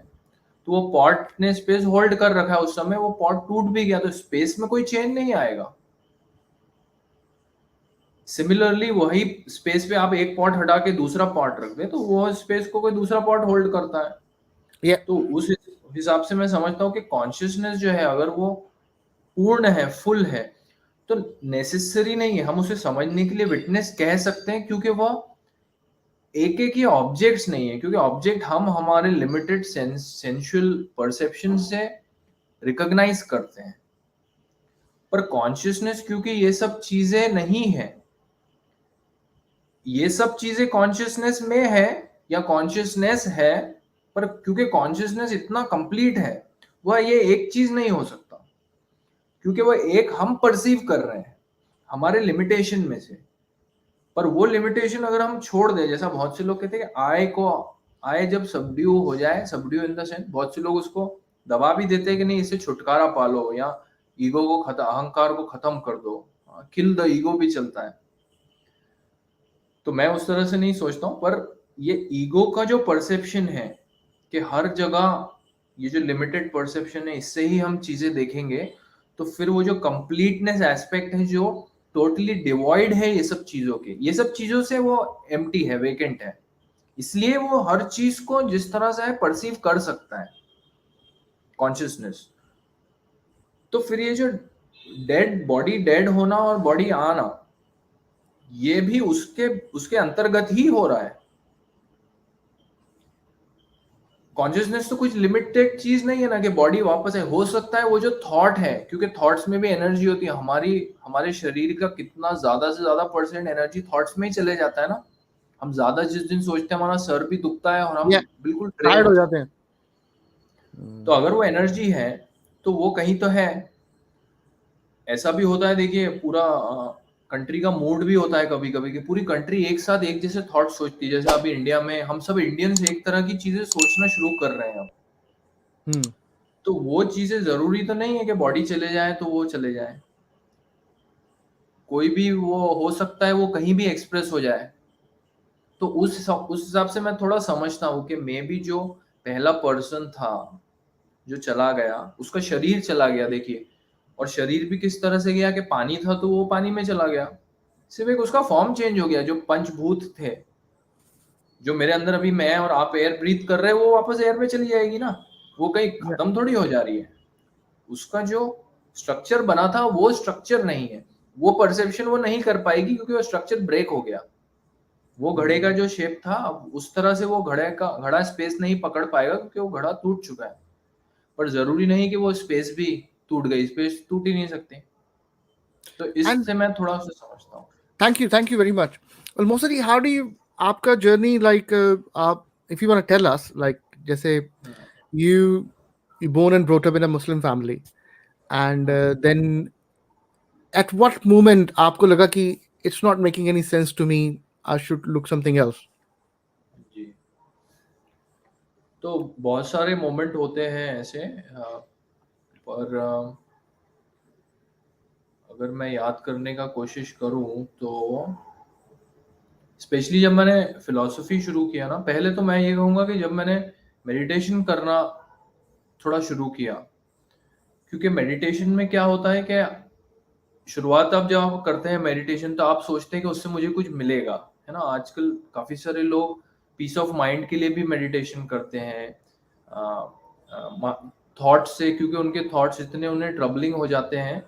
तो वो पॉट ने स्पेस होल्ड कर रखा है, उस समय वो पॉट टूट भी गया तो स्पेस में कोई चेंज नहीं आएगा। सिमिलरली वही स्पेस पे आप एक पॉट हटा के दूसरा पॉट रख दे, तो वो स्पेस को कोई दूसरा पॉट होल्ड करता है। तो उस हिसाब से मैं समझता हूँ कि कॉन्शियसनेस जो है, अगर वो पूर्ण है, फुल है, तो नेसेसरी नहीं है, हम उसे समझने के लिए विटनेस कह सकते हैं, क्योंकि वह एक एक ही ऑब्जेक्ट्स नहीं है, क्योंकि ऑब्जेक्ट हम हमारे लिमिटेड सेंसुअल परसेप्शन से रिकॉग्नाइज करते हैं, पर कॉन्शियसनेस क्योंकि ये सब चीजें नहीं है, ये सब चीजें कॉन्शियसनेस में है या कॉन्शियसनेस है, पर क्योंकि कॉन्शियसनेस इतना कंप्लीट है, वह ये एक चीज नहीं हो सकता, क्योंकि वह एक हम परसीव कर रहे हैं हमारे लिमिटेशन में से। पर वो लिमिटेशन अगर हम छोड़ दें, जैसा बहुत से लोग कहते हैं कि आय जब सबड्यू हो जाए, सबड्यू इन द सेंस बहुत से लोग उसको दबा भी देते हैं कि नहीं, इससे छुटकारा पालो, या ईगो को अहंकार को खत्म कर दो, किल द ईगो भी चलता है। तो मैं उस तरह से नहीं सोचता हूँ, पर ये ईगो का जो परसेप्शन है कि हर जगह ये जो लिमिटेड परसेप्शन है, इससे ही हम चीजें देखेंगे, तो फिर वो जो कंप्लीटनेस एस्पेक्ट है, जो टोटली डिवॉइड है ये सब चीजों के, ये सब चीजों से वो एम्प्टी है, वेकेंट है, इसलिए वो हर चीज को जिस तरह से है परसीव कर सकता है कॉन्शियसनेस। तो फिर ये जो बॉडी डेड होना और बॉडी आना, ये भी उसके उसके अंतर्गत ही हो रहा है। कॉन्शियसनेस तो कुछ लिमिटेड चीज नहीं है ना कि बॉडी वापस है, हो सकता है वो जो थॉट है, क्योंकि थॉट्स में भी एनर्जी होती है, हमारे शरीर का कितना ज्यादा से ज्यादा परसेंट एनर्जी थॉट्स में ही चले जाता है ना। हम ज्यादा जिस दिन सोचते हैं हमारा सर भी दुखता है और हम या बिल्कुल ड्रेन टायर्ड हो हो जाते जाते हैं। हैं। तो अगर वो एनर्जी है तो वो कहीं तो है। ऐसा भी होता है, देखिए, पूरा कंट्री का मूड भी होता है कभी कभी कि पूरी कंट्री एक साथ एक जैसे थॉट सोचती है, जैसे अभी इंडिया में हम सब इंडियंस एक तरह की चीजें सोचना शुरू कर रहे हैं अब। हम्म। तो वो चीजें जरूरी तो नहीं है कि बॉडी चले जाए तो वो चले जाए, कोई भी वो हो सकता है, वो कहीं भी एक्सप्रेस हो जाए। तो उस हिसाब से मैं थोड़ा समझता हूँ कि मे भी जो पहला पर्सन था जो चला गया, उसका शरीर चला गया, देखिए, और शरीर भी किस तरह से गया कि पानी था तो वो पानी में चला गया, सिर्फ एक उसका फॉर्म चेंज हो गया। जो पंचभूत थे, जो मेरे अंदर अभी मैं और आप एयर ब्रीथ कर रहे हैं, वो वापस एयर में चली जाएगी ना, वो कहीं या खत्म थोड़ी हो जा रही है। उसका जो स्ट्रक्चर बना था वो स्ट्रक्चर नहीं है, वो परसेप्शन वो नहीं कर पाएगी, क्योंकि वो स्ट्रक्चर ब्रेक हो गया। वो घड़े का जो शेप था, अब उस तरह से वो घड़ा स्पेस नहीं पकड़ पाएगा, क्योंकि वो घड़ा टूट चुका है। पर जरूरी नहीं कि वो स्पेस भी टूट गई, स्पेस टूट ही नहीं सकती। तो एंड इससे मैं थोड़ा सा समझता हूँ। Thank you very much. well, Mosari, how do you आपका जर्नी लाइक आप if you want to tell us like जैसे you you born and brought up in a Muslim family and then at what moment आपको लगा कि it's not making any sense to me, I should look something else? जी, तो बहुत सारे मोमेंट होते हैं ऐसे, पर अगर मैं याद करने का कोशिश करूं तो स्पेशली जब मैंने फिलॉसफी शुरू किया ना, पहले तो मैं ये कहूँगा कि जब मैंने मेडिटेशन करना थोड़ा शुरू किया, क्योंकि मेडिटेशन में क्या होता है कि शुरुआत आप जब आप करते हैं मेडिटेशन, तो आप सोचते हैं कि उससे मुझे कुछ मिलेगा, है ना। आजकल काफी सारे लोग पीस ऑफ माइंड के लिए भी मेडिटेशन करते हैं, थॉट से, क्योंकि उनके थॉट्स इतने उन्हें ट्रबलिंग हो जाते हैं,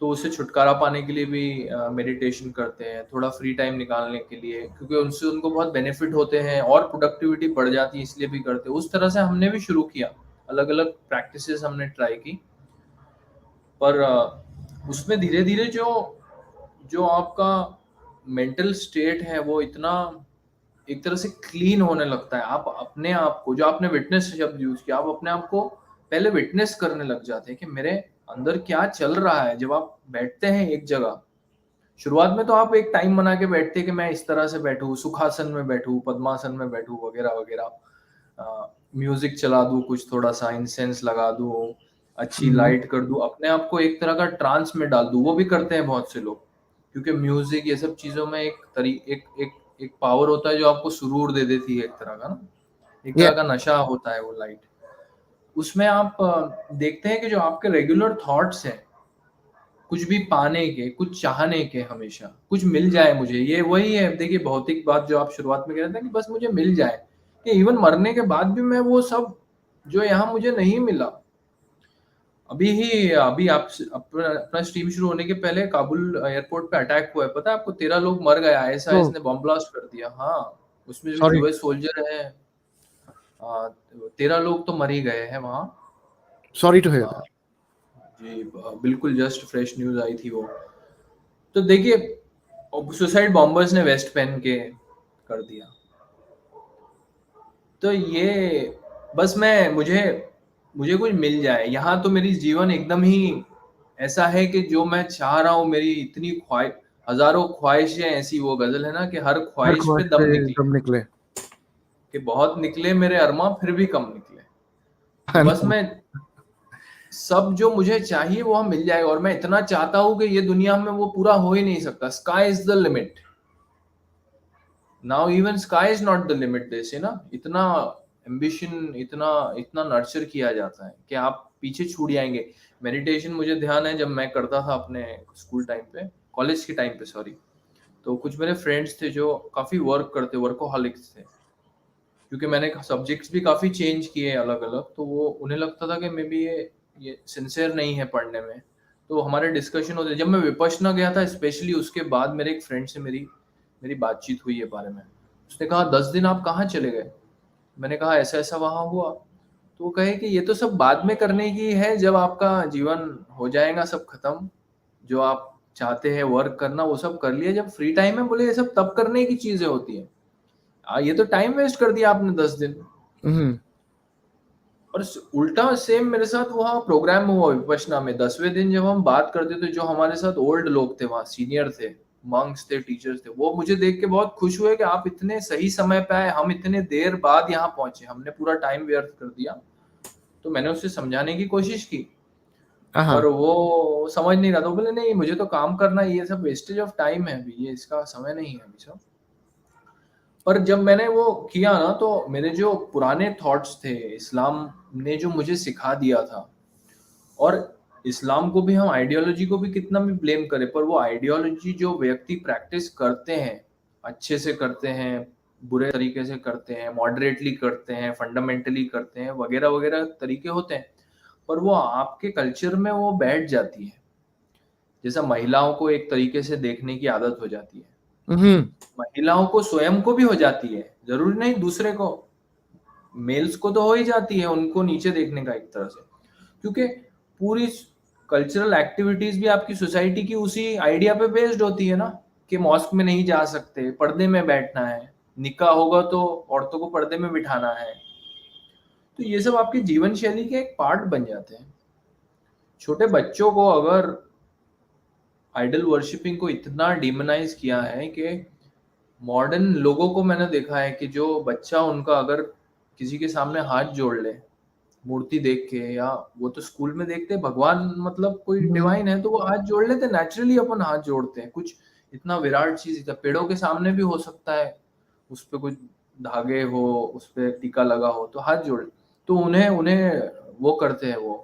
तो उससे छुटकारा पाने के लिए भी मेडिटेशन करते हैं, थोड़ा फ्री टाइम निकालने के लिए, क्योंकि उनसे उनको बहुत बेनिफिट होते हैं और प्रोडक्टिविटी बढ़ जाती है, इसलिए भी करते हैं। उस तरह से हमने भी शुरू किया, अलग अलग प्रैक्टिसेस हमने ट्राई की, पर उसमें धीरे धीरे जो जो आपका मेंटल स्टेट है वो इतना एक तरह से क्लीन होने लगता है। आप अपने आप को, जो आपने विटनेस शब्द यूज किया, आप अपने आप को पहले विटनेस करने लग जाते हैं कि मेरे अंदर क्या चल रहा है। जब आप बैठते हैं एक जगह, शुरुआत में तो आप एक टाइम बना के बैठते हैं कि मैं इस तरह से बैठूं, सुखासन में बैठूं, पद्मासन में बैठूं, वगैरह वगैरह, म्यूजिक चला दूं, कुछ थोड़ा सा इंसेंस लगा दूं, अच्छी लाइट कर दूं, अपने आप को एक तरह का ट्रांस में डाल दूं। वो भी करते हैं बहुत से लोग, क्योंकि म्यूजिक ये सब चीजों में एक पावर होता है जो आपको सुरूर दे देती है, एक तरह का ना, एक Yeah. तरह का नशा होता है वो लाइट। उसमें आप देखते हैं कि जो आपके रेगुलर थॉट्स हैं, कुछ भी पाने के, कुछ चाहने के, हमेशा कुछ मिल जाए मुझे, ये वही है। देखिए, भौतिक बात जो आप शुरुआत में कह रहे थे कि बस मुझे मिल जाए, कि इवन मरने के बाद भी मैं वो सब जो यहाँ मुझे नहीं मिला, अभी आप अपना स्ट्रीम शुरू होने के पहले काबुल एयरपोर्ट पे अटैक हुआ है, पता है आपको? 13 लोग मर गए, आईएसआईएस Oh, ने बम ब्लास्ट कर दिया। हाँ, उसमें जो sorry, यूएस सोल्जर हैं, 13 लोग तो मर ही गए हैं वहाँ। sorry to hear हाँ, that. जी, बिल्कुल जस्ट फ्रेश न्यूज आई थी वो। तो देखिए, सुसाइड बॉम्बर्स ने वेस्ट पहन के कर दिया। तो ये बस मुझे कुछ मिल जाए यहाँ, तो मेरी जीवन एकदम ही ऐसा है कि जो मैं चाह रहा हूँ, मेरी इतनी ख्वाहिश, हजारों ख्वाहिशें, ऐसी वो गजल है ना कि हर हर ख्वाहिश पे ख्वाहिश दम पे निकले, दम निकले. कि बहुत निकले मेरे अरमा फिर भी कम निकले। तो I बस know. मैं सब जो मुझे चाहिए वो मिल जाएगा, और मैं इतना चाहता हूँ कि ये दुनिया में वो पूरा हो ही नहीं सकता। Sky is the limit, now even sky is not the limit, जैसे ना इतना एम्बिशन, इतना इतना नर्चर किया जाता है कि आप पीछे छूट जाएंगे। मेडिटेशन मुझे ध्यान है, जब मैं करता था अपने स्कूल टाइम पे, कॉलेज के टाइम पे सॉरी, तो कुछ मेरे फ्रेंड्स थे जो काफी वर्कोहॉलिक्स थे, क्योंकि मैंने सब्जेक्ट्स भी काफी चेंज किए अलग अलग, तो वो उन्हें लगता था कि मे बी ये सिंसियर नहीं है पढ़ने में। तो हमारे डिस्कशन होते, जब मैं विपश्यना गया था स्पेशली, उसके बाद मेरे एक फ्रेंड से मेरी मेरी बातचीत हुई है बारे में। उसने कहा 10 दिन आप कहाँ चले गए? मैंने कहा ऐसा ऐसा वहां हुआ। तो वो कहे कि ये तो सब बाद में करने की है, जब आपका जीवन हो जाएगा सब खत्म, जो आप चाहते हैं वर्क करना वो सब कर लिया, जब फ्री टाइम है बोले ये सब तब करने की चीजें होती है। ये तो टाइम वेस्ट कर दिया आपने 10 दिन। Mm-hmm. और उल्टा सेम मेरे साथ वहाँ प्रोग्राम हुआ विपश्यना में। 10वें दिन जब हम बात करते थे, जो हमारे साथ ओल्ड लोग थे वहाँ, सीनियर थे, मंक्स थे, टीचर्स थे, वो मुझे देख के बहुत खुश हुए कि आप इतने सही समय पे आए, हम इतने देर बाद यहाँ पहुंचे, हमने पूरा टाइम व्यर्थ कर दिया। तो मैंने उससे समझाने की कोशिश की, पर वो समझ नहीं रहा था। वो बोले नहीं, मुझे तो काम करना है, ये सब वेस्टेज ऑफ टाइम है अभी, ये इसका समय नहीं है अभी सब। पर जब मैंने वो किया ना, तो मेरे जो पुराने थॉट्स थे, इस्लाम ने जो मुझे सिखा दिया था, और इस्लाम को भी हम आइडियोलॉजी को भी कितना भी ब्लेम करें, पर वो आइडियोलॉजी जो व्यक्ति प्रैक्टिस करते हैं, अच्छे से करते हैं, बुरे तरीके से करते हैं, मॉडरेटली करते हैं, फंडामेंटली करते हैं, वगैरह वगैरह तरीके होते हैं, पर वो आपके कल्चर में वो बैठ जाती है। जैसा महिलाओं को एक तरीके से देखने की आदत हो जाती है, Mm-hmm. महिलाओं को स्वयं को भी हो जाती है, जरूरी नहीं दूसरे को, मेल्स को तो हो ही जाती है उनको नीचे देखने का एक तरह से, क्योंकि पूरी कल्चरल एक्टिविटीज भी आपकी सोसाइटी की उसी आइडिया पे बेस्ड होती है ना, कि मॉस्क में नहीं जा सकते, पर्दे में बैठना है, निकाह होगा तो औरतों को पर्दे में बिठाना है। तो ये सब आपकी जीवन शैली के एक पार्ट बन जाते हैं। छोटे बच्चों को अगर आइडल वर्शिपिंग को इतना डिमोनाइज किया है कि मॉडर्न लोगों को मैंने देखा है कि जो बच्चा उनका अगर किसी के सामने हाथ जोड़ ले मूर्ति देख के, या वो तो स्कूल में देखते हैं भगवान मतलब कोई Mm-hmm. डिवाइन है तो वो हाथ जोड़ लेते, नेचुरली अपन हाथ जोड़ते हैं। कुछ इतना विराट चीज, इतना पेड़ों के सामने भी हो सकता है, उस पे कुछ धागे हो, उस पे टीका लगा हो, तो हाथ जोड़, तो उन्हें उन्हें वो करते हैं वो,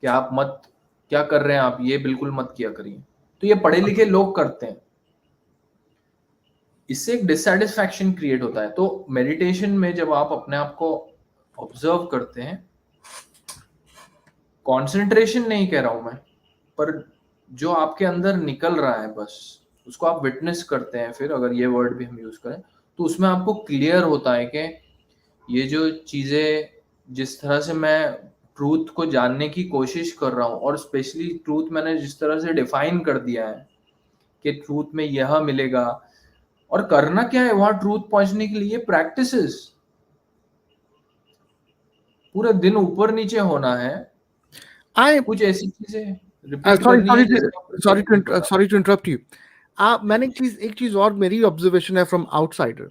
कि आप मत, क्या कर रहे हैं आप, ये बिल्कुल मत किया करिए। तो ये पढ़े लिखे लोग करते हैं, इससे एक डिससेटिस्फैक्शन क्रिएट होता है। तो मेडिटेशन में जब आप अपने आप को ऑब्जर्व करते हैं, कंसंट्रेशन नहीं कह रहा हूं मैं, पर जो आपके अंदर निकल रहा है बस उसको आप विटनेस करते हैं, फिर अगर ये वर्ड भी हम यूज करें, तो उसमें आपको क्लियर होता है कि ये जो चीजें, जिस तरह से मैं ट्रूथ को जानने की कोशिश कर रहा हूँ, और स्पेशली ट्रूथ मैंने जिस तरह से डिफाइन कर दिया है कि ट्रूथ में यह मिलेगा, और करना क्या है वहां ट्रूथ पहुंचने के लिए, प्रैक्टिसेस, पूरे दिन ऊपर नीचे होना है, I कुछ ऐसी चीजें रिपीट sorry करनी है sorry जैसे to आप रिपीट नहीं कर रहा। sorry to interrupt you. मैंने एक चीज और मेरी ऑब्जर्वेशन है फ्रॉम आउटसाइडर,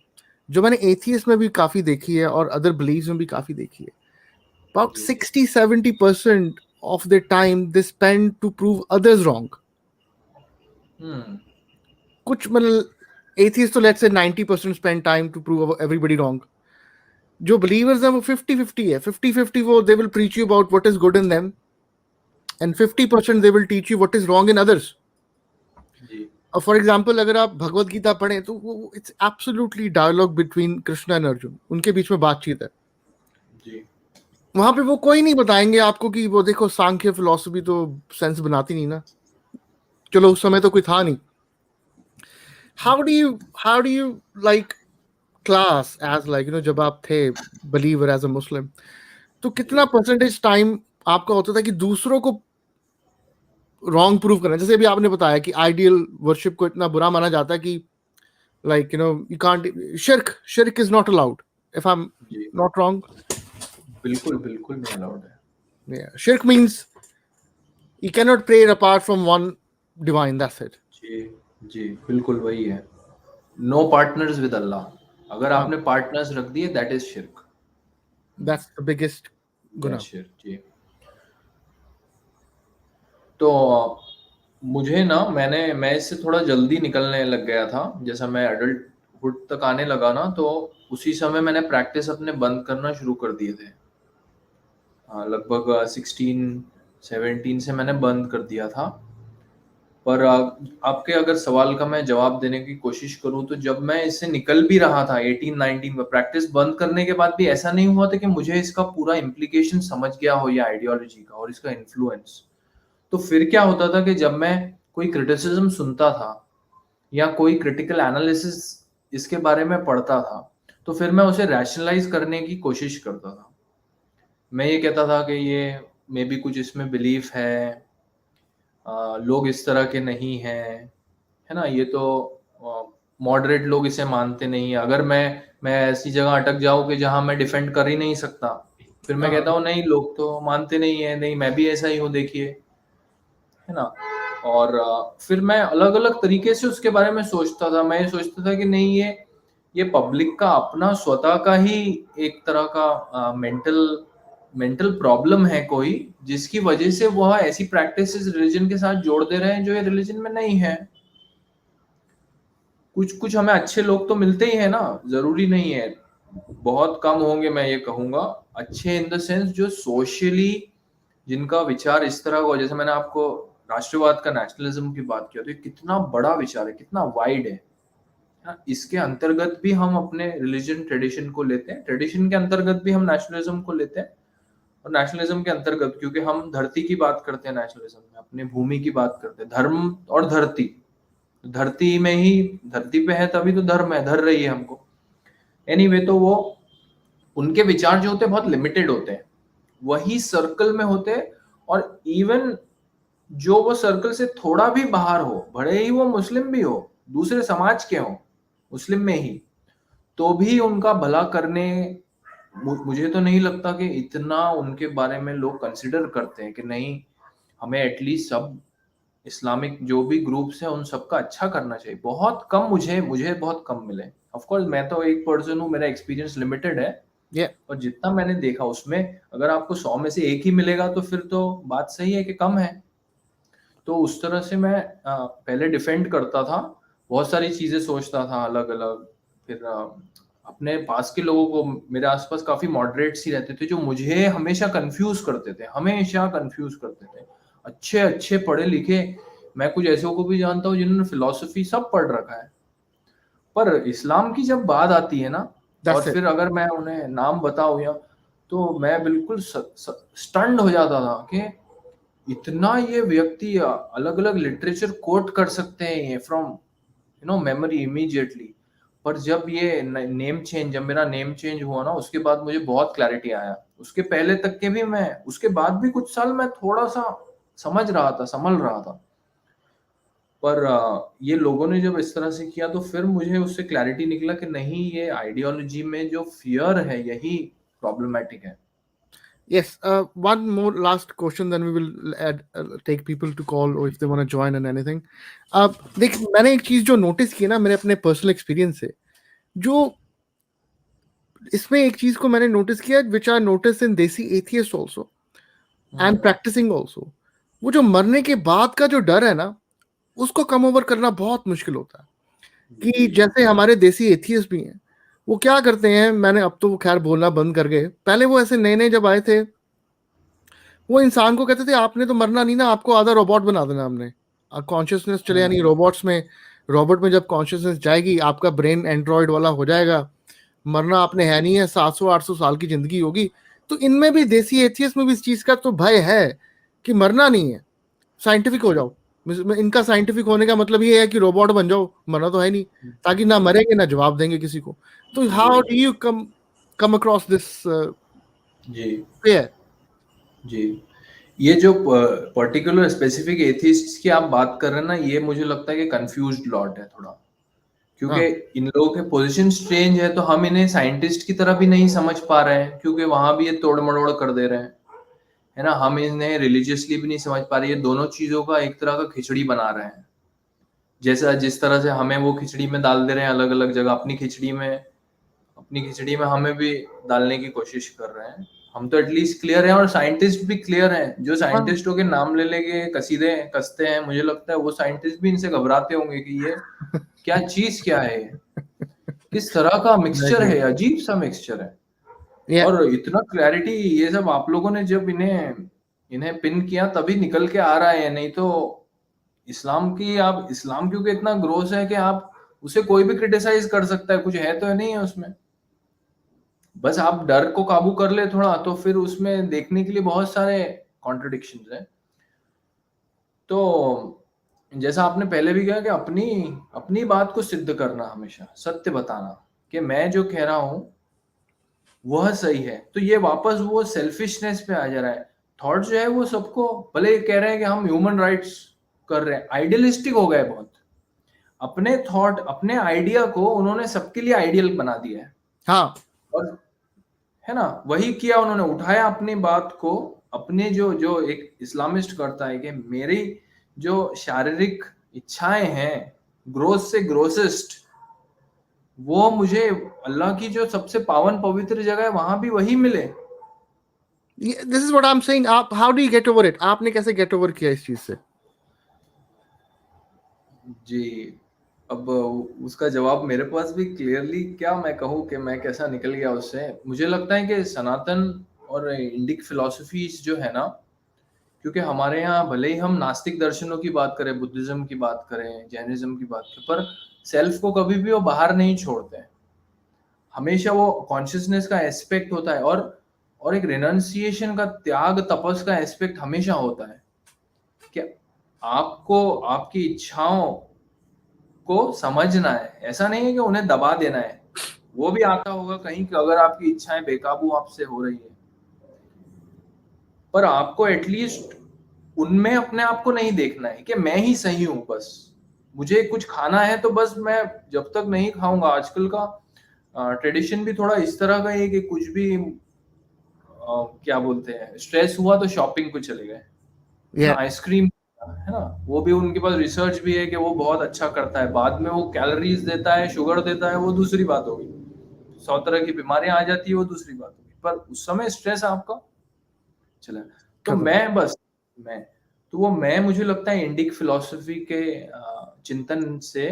जो मैंने एथियस्ट में भी काफी देखी है और अदर बिलीव्स में भी काफी देखी है. About 60-70% of their time they spend to prove others wrong. कुछ मतलब एथियस्ट तो let's say 90% spend time to prove everybody wrong. जो believers हैं वो 50-50 है. 50-50 वो they will preach you about what is good in them, and 50% they will teach you what is wrong in others. जी फॉर एग्जाम्पल अगर आप भगवत गीता पढ़ें तो वो it's absolutely dialogue between Krishna and Arjun, उनके बीच में बातचीत है. जी वहां पे वो कोई नहीं बताएंगे आपको कि वो देखो सांख्य फिलॉसफी तो सेंस बनाती नहीं ना, चलो उस समय तो कोई था नहीं. How do you like class as like जब आप थे बिलीवर एज अ मुस्लिम, तो कितना परसेंटेज टाइम आपका होता था कि दूसरों को रॉन्ग प्रूव करना? जैसे अभी आपने बताया कि आइडियल वर्शिप को इतना बुरा माना जाता है कि लाइक यू कांट, शिर्क is not allowed, if I am जी, नॉट रॉन्ग. बिल्कुल बिल्कुल नहीं अलाउड है. शिर्क means you cannot pray apart from one divine, that's it. जी जी, बिल्कुल वही है. No partners with Allah. अगर हाँ, आपने पार्टनर्स रख दिए, दैट इज शिर्क. that's the biggest दैट गुनाह. शिर्क. जी. तो मुझे ना मैं इससे थोड़ा जल्दी निकलने लग गया था. जैसा मैं एडल्टहुड तक आने लगा ना, तो उसी समय मैंने प्रैक्टिस अपने बंद करना शुरू कर दिए थे. लगभग 16-17 से मैंने बंद कर दिया था. पर आपके अगर सवाल का मैं जवाब देने की कोशिश करूं, तो जब मैं इससे निकल भी रहा था 18-19 में, प्रैक्टिस बंद करने के बाद भी ऐसा नहीं हुआ था कि मुझे इसका पूरा इम्प्लीकेशन समझ गया हो या आइडियोलॉजी का और इसका इन्फ्लुएंस. तो फिर क्या होता था कि जब मैं कोई क्रिटिसिज्म सुनता था या कोई क्रिटिकल एनालिसिस इसके बारे में पढ़ता था, तो फिर मैं उसे रैशनलाइज करने की कोशिश करता था. मैं ये कहता था कि ये मे बी कुछ इसमें बिलीफ है, लोग इस तरह के नहीं हैं, है ना, ये तो मॉडरेट लोग इसे मानते नहीं है. अगर मैं ऐसी जगह अटक जाऊं कि जहां मैं डिफेंड कर ही नहीं सकता, फिर मैं कहता हूँ नहीं, लोग तो मानते नहीं है, नहीं मैं भी ऐसा ही हूँ, देखिए, है ना. और फिर मैं अलग अलग तरीके से उसके बारे में सोचता था. मैं ये सोचता था कि नहीं, ये पब्लिक का अपना स्वतः का ही एक तरह का मेंटल प्रॉब्लम है कोई, जिसकी वजह से वह ऐसी प्रैक्टिसेस रिलीजन के साथ जोड़ दे रहे हैं जो ये रिलीजन में नहीं है. कुछ कुछ हमें अच्छे लोग तो मिलते ही है ना, जरूरी नहीं है, बहुत कम होंगे, मैं ये कहूंगा. अच्छे इन द सेंस जो सोशली, जिनका विचार इस तरह का हो. जैसे मैंने आपको राष्ट्रवाद का, नेशनलिज्म की बात किया, तो ये कितना बड़ा विचार है, कितना वाइड है. हाँ, इसके अंतर्गत भी हम अपने रिलीजन ट्रेडिशन को लेते हैं, ट्रेडिशन के अंतर्गत भी हम नेशनलिज्म को लेते हैं, और नेशनलिज्म के अंतर्गत, क्योंकि हम धरती की बात करते हैं नेशनलिज्म में, अपनी भूमि की बात करते हैं, धर्म और धरती. धरती में ही, धरती पे है तभी तो धर्म है, धर रही है हमको. एनीवे, तो वो उनके विचार जो होते हैं बहुत लिमिटेड होते हैं, वही सर्कल में होते हैं. और इवन जो वो सर्कल से थोड़ा भी बाहर हो, भले ही वो मुस्लिम भी हो, दूसरे समाज के हो, मुस्लिम में ही, तो भी उनका भला करने, मुझे तो नहीं लगता कि इतना उनके बारे में लोग कंसिडर करते हैं कि नहीं, हमें एटलीस्ट सब इस्लामिक जो भी ग्रुप्स हैं उन सबका अच्छा करना चाहिए. बहुत कम, मुझे बहुत कम मिले. ऑफ कोर्स मैं तो एक पर्सन हूँ, मेरा एक्सपीरियंस लिमिटेड है, Yeah. और जितना मैंने देखा उसमें अगर आपको 100 में से एक ही मिलेगा, तो फिर तो बात सही है कि कम है. तो उस तरह से मैं पहले डिफेंड करता था, बहुत सारी चीजें सोचता था अलग अलग. फिर अपने पास के लोगों को, मेरे आसपास काफी मॉडरेट्स ही रहते थे जो मुझे हमेशा कंफ्यूज करते थे, हमेशा कंफ्यूज करते थे. अच्छे अच्छे पढ़े लिखे, मैं कुछ ऐसे को भी जानता हूँ जिन्होंने फिलोसफी सब पढ़ रखा है, पर इस्लाम की जब बात आती है ना, और That's it. फिर अगर मैं उन्हें नाम बताऊं या, तो मैं बिल्कुल स्टन्ड हो जाता था कि इतना ये व्यक्ति अलग अलग लिटरेचर कोट कर सकते हैं ये फ्रॉम मेमोरी इमीडिएटली. पर जब ये नेम चेंज, जब मेरा नेम चेंज हुआ ना, उसके बाद मुझे बहुत क्लैरिटी आया. उसके पहले तक के भी, मैं उसके बाद भी कुछ साल मैं थोड़ा सा समझ रहा था, संभल रहा था. पर ये लोगों ने जब इस तरह से किया, तो फिर मुझे उससे क्लैरिटी निकला कि नहीं, ये आइडियोलॉजी में जो फियर है, यही प्रॉब्लमेटिक है. Yes. One more last question, then we will take people to call or if they want to join and anything. देख, मैंने एक चीज जो नोटिस की ना, मेरे अपने पर्सनल एक्सपीरियंस से, जो इसमें एक चीज को मैंने नोटिस किया, विच आई notice in desi atheist also and practising also, वो जो मरने के बाद का जो डर है ना, उसको कम ओवर करना बहुत मुश्किल होता है. कि जैसे हमारे देसी एथियस्ट भी हैं, वो क्या करते हैं, मैंने अब तो वो खैर बोलना बंद कर गए, पहले वो ऐसे नए नए जब आए थे, वो इंसान को कहते थे आपने तो मरना नहीं ना, आपको आधा रोबोट बना देना हमने, कॉन्शियसनेस चले, यानी रोबोट्स में, रोबोट में जब कॉन्शियसनेस जाएगी, आपका ब्रेन एंड्रॉइड वाला हो जाएगा, मरना आपने है नहीं है, 700-800 साल की जिंदगी होगी, तो इनमें भी देसी एथियस्ट में भी इस चीज का तो भय है कि मरना नहीं है, साइंटिफिक हो जाओ। इनका साइंटिफिक होने का मतलब ये है कि रोबोट बन जाओ, मरना तो है नहीं, ताकि ना मरेंगे ना जवाब देंगे किसी को। तो how do you come across this जी फेयर? जी, ये जो पर्टिकुलर स्पेसिफिक एथिस्ट्स की आप बात कर रहे हैं ना, ये मुझे लगता है कि कंफ्यूज्ड लॉट है थोड़ा, क्योंकि हाँ इन लोगों के पोजीशन स्ट्रेंज है, तो हम इन्हें साइंटिस्ट की तरह भी नहीं समझ पा रहे हैं, क्योंकि वहां भी ये तोड़ मड़ोड़ कर दे रहे हैं, है ना। हम इन्हें रिलीजियसली भी नहीं समझ पा रहे, ये दोनों चीजों का एक तरह का खिचड़ी बना रहे हैं। जैसा जिस तरह से हमें वो खिचड़ी में डाल दे रहे हैं अलग अलग जगह, अपनी खिचड़ी में हमें भी डालने की कोशिश कर रहे हैं। हम तो एटलीस्ट क्लियर हैं, और साइंटिस्ट भी क्लियर हैं। जो हाँ साइंटिस्टों के नाम ले लेके कसीदे कसते हैं, मुझे लगता है वो साइंटिस्ट भी इनसे घबराते होंगे कि ये क्या चीज क्या है, किस तरह का मिक्सचर है, अजीब सा मिक्सचर है। या और इतना क्लैरिटी ये सब आप लोगों ने जब इन्हें पिन किया तभी निकल के आ रहा है, नहीं तो इस्लाम क्योंकि इतना ग्रोस है कि आप उसे कोई भी क्रिटिसाइज कर सकता है, कुछ है तो नहीं है उसमें। बस आप डर को काबू कर ले थोड़ा, तो फिर उसमें देखने के लिए बहुत सारे कॉन्ट्रडिक्शंस हैं। तो जैसा आपने पहले भी कहा कि अपनी अपनी बात को सिद्ध करना, हमेशा सत्य बताना कि मैं जो कह रहा हूं वह सही है, तो ये वापस वो सेल्फिशनेस पे आ जा रहा है। थॉट जो है वो सबको, भले ये कह रहे हैं कि हम ह्यूमन राइट्स कर रहे हैं, आइडियलिस्टिक हो गए बहुत। अपने थॉट, अपने आइडिया को उन्होंने सबके लिए आइडियल बना दिया है। हाँ और है ना, वही किया उन्होंने, उठाया अपनी बात को। अपने जो जो एक इस्लामिस्ट करता है कि मेरी जो शारीरिक इच्छाएं हैं, ग्रोस से ग्रोसेस्ट, वो मुझे अल्लाह की जो सबसे पावन पवित्र जगह है वहां भी वही मिले। This is what I am saying. आप how do you get over it? आपने कैसे गेट ओवर किया इस चीज से? जी, अब उसका जवाब मेरे पास भी क्लियरली क्या मैं कहूँ कि मैं कैसा निकल गया उससे। मुझे लगता है कि सनातन और इंडिक फिलॉसफीज जो है ना, क्योंकि हमारे यहाँ भले ही हम नास्तिक दर्शनों की बात करें, बुद्धिज्म की बात करें, जैनिज्म की बात करें, पर सेल्फ को कभी भी वो बाहर नहीं छोड़ते हैं। हमेशा वो कॉन्शियसनेस का एस्पेक्ट होता है, और एक रिनंसिएशन का, त्याग तपस का एस्पेक्ट हमेशा होता है कि आपको आपकी इच्छाओं को समझना है। ऐसा नहीं है कि उन्हें दबा देना है। वो भी आता होगा कहीं कि अगर आपकी इच्छाएं बेकाबू आपसे हो रही है, पर आपको एटलीस्ट उनमें अपने आप को नहीं देखना है कि मैं ही सही हूं। बस मुझे कुछ खाना है तो बस मैं जब तक नहीं खाऊंगा। आजकल का ट्रेडिशन भी थोड़ा इस तरह का है कि कुछ भी क्या बोलते हैं, स्ट्रेस हुआ तो शॉपिंग को चले गए, है ना, या आइसक्रीम, है ना। वो भी उनके पास रिसर्च भी है कि वो बहुत अच्छा करता है, बाद में वो कैलोरीज देता है, शुगर देता है, वो दूसरी बात होगी। 100 तरह की बीमारियां आ जाती है, वो दूसरी बात होगी, पर उस समय स्ट्रेस आपका चला। तो खत्म। मैं तो वो मैं मुझे लगता है इंडिक फिलॉसफी के चिंतन से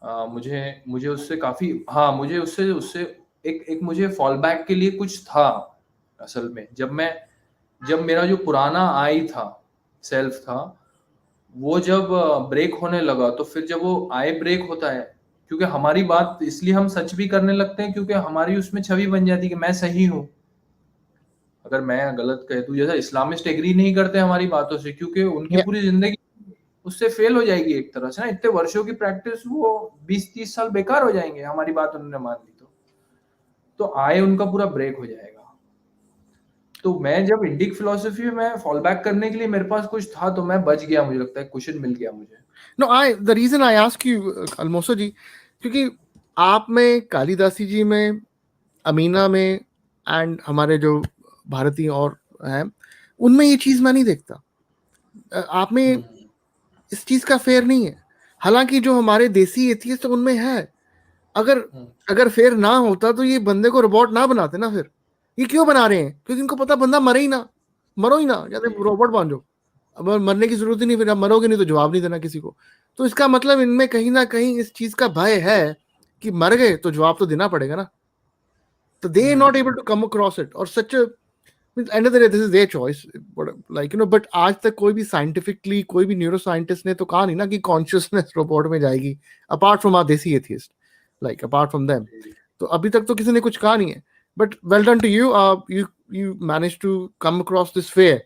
मुझे मुझे उससे काफी, हाँ, मुझे उससे उससे एक एक मुझे फॉल बैक के लिए कुछ था। असल में जब मेरा जो पुराना आई था, सेल्फ था, वो जब ब्रेक होने लगा, तो फिर जब वो आई ब्रेक होता है, क्योंकि हमारी बात इसलिए हम सच भी करने लगते हैं क्योंकि हमारी उसमें छवि बन जाती है कि मैं सही हूँ। अगर मैं गलत कह दूं, जैसा इस्लामिस्ट एग्री नहीं करते हमारी बातों से, क्योंकि उनकी या पूरी जिंदगी उससे फेल हो जाएगी एक तरह से ना। इतने वर्षों की प्रैक्टिस, वो 20-30 साल बेकार हो जाएंगे, हमारी बात उन्होंने मान ली तो आए उनका पूरा ब्रेक हो जाएगा। तो मैं जब इंडिक फिलोसफी में फॉल बैक करने के लिए मेरे पास कुछ था, तो मैं बच गया, मुझे लगता है क्वेश्चन मिल गया मुझे। No, I the reason I ask you अलमोसो जी, क्योंकि आप में, कालिदासी जी में, अमीना में, एंड हमारे जो भारतीय और हैं, उनमें ये चीज मैं नहीं देखता। आप में इस चीज का फेयर नहीं है। हालांकि जो हमारे देसी एथियस्ट उनमें है। अगर अगर फेयर ना होता तो ये बंदे को रोबोट ना बनाते ना। फिर ये क्यों बना रहे हैं? क्योंकि इनको पता बंदा मरे ही ना, मरो ही ना, जैसे रोबोट बांधो। अब मरने की जरूरत ही नहीं, फिर आप मरोगे नहीं तो जवाब नहीं देना किसी को। तो इसका मतलब इनमें कहीं ना कहीं इस चीज का भय है कि मर गए तो जवाब तो देना पड़ेगा ना। तो they are not able to come across it, और such end of the day this is their choice, like but आज तक कोई भी साइंटिफिकली, कोई भी न्यूरो साइंटिस्ट ने तो कहा नहीं ना कि कॉन्शियसनेस रोबोट में जाएगी, अपार्ट फ्रॉम आर देसी atheist, like apart from them. तो अभी तक तो किसी ने कुछ कहा नहीं है। But well done to you, you you managed to come across this fair?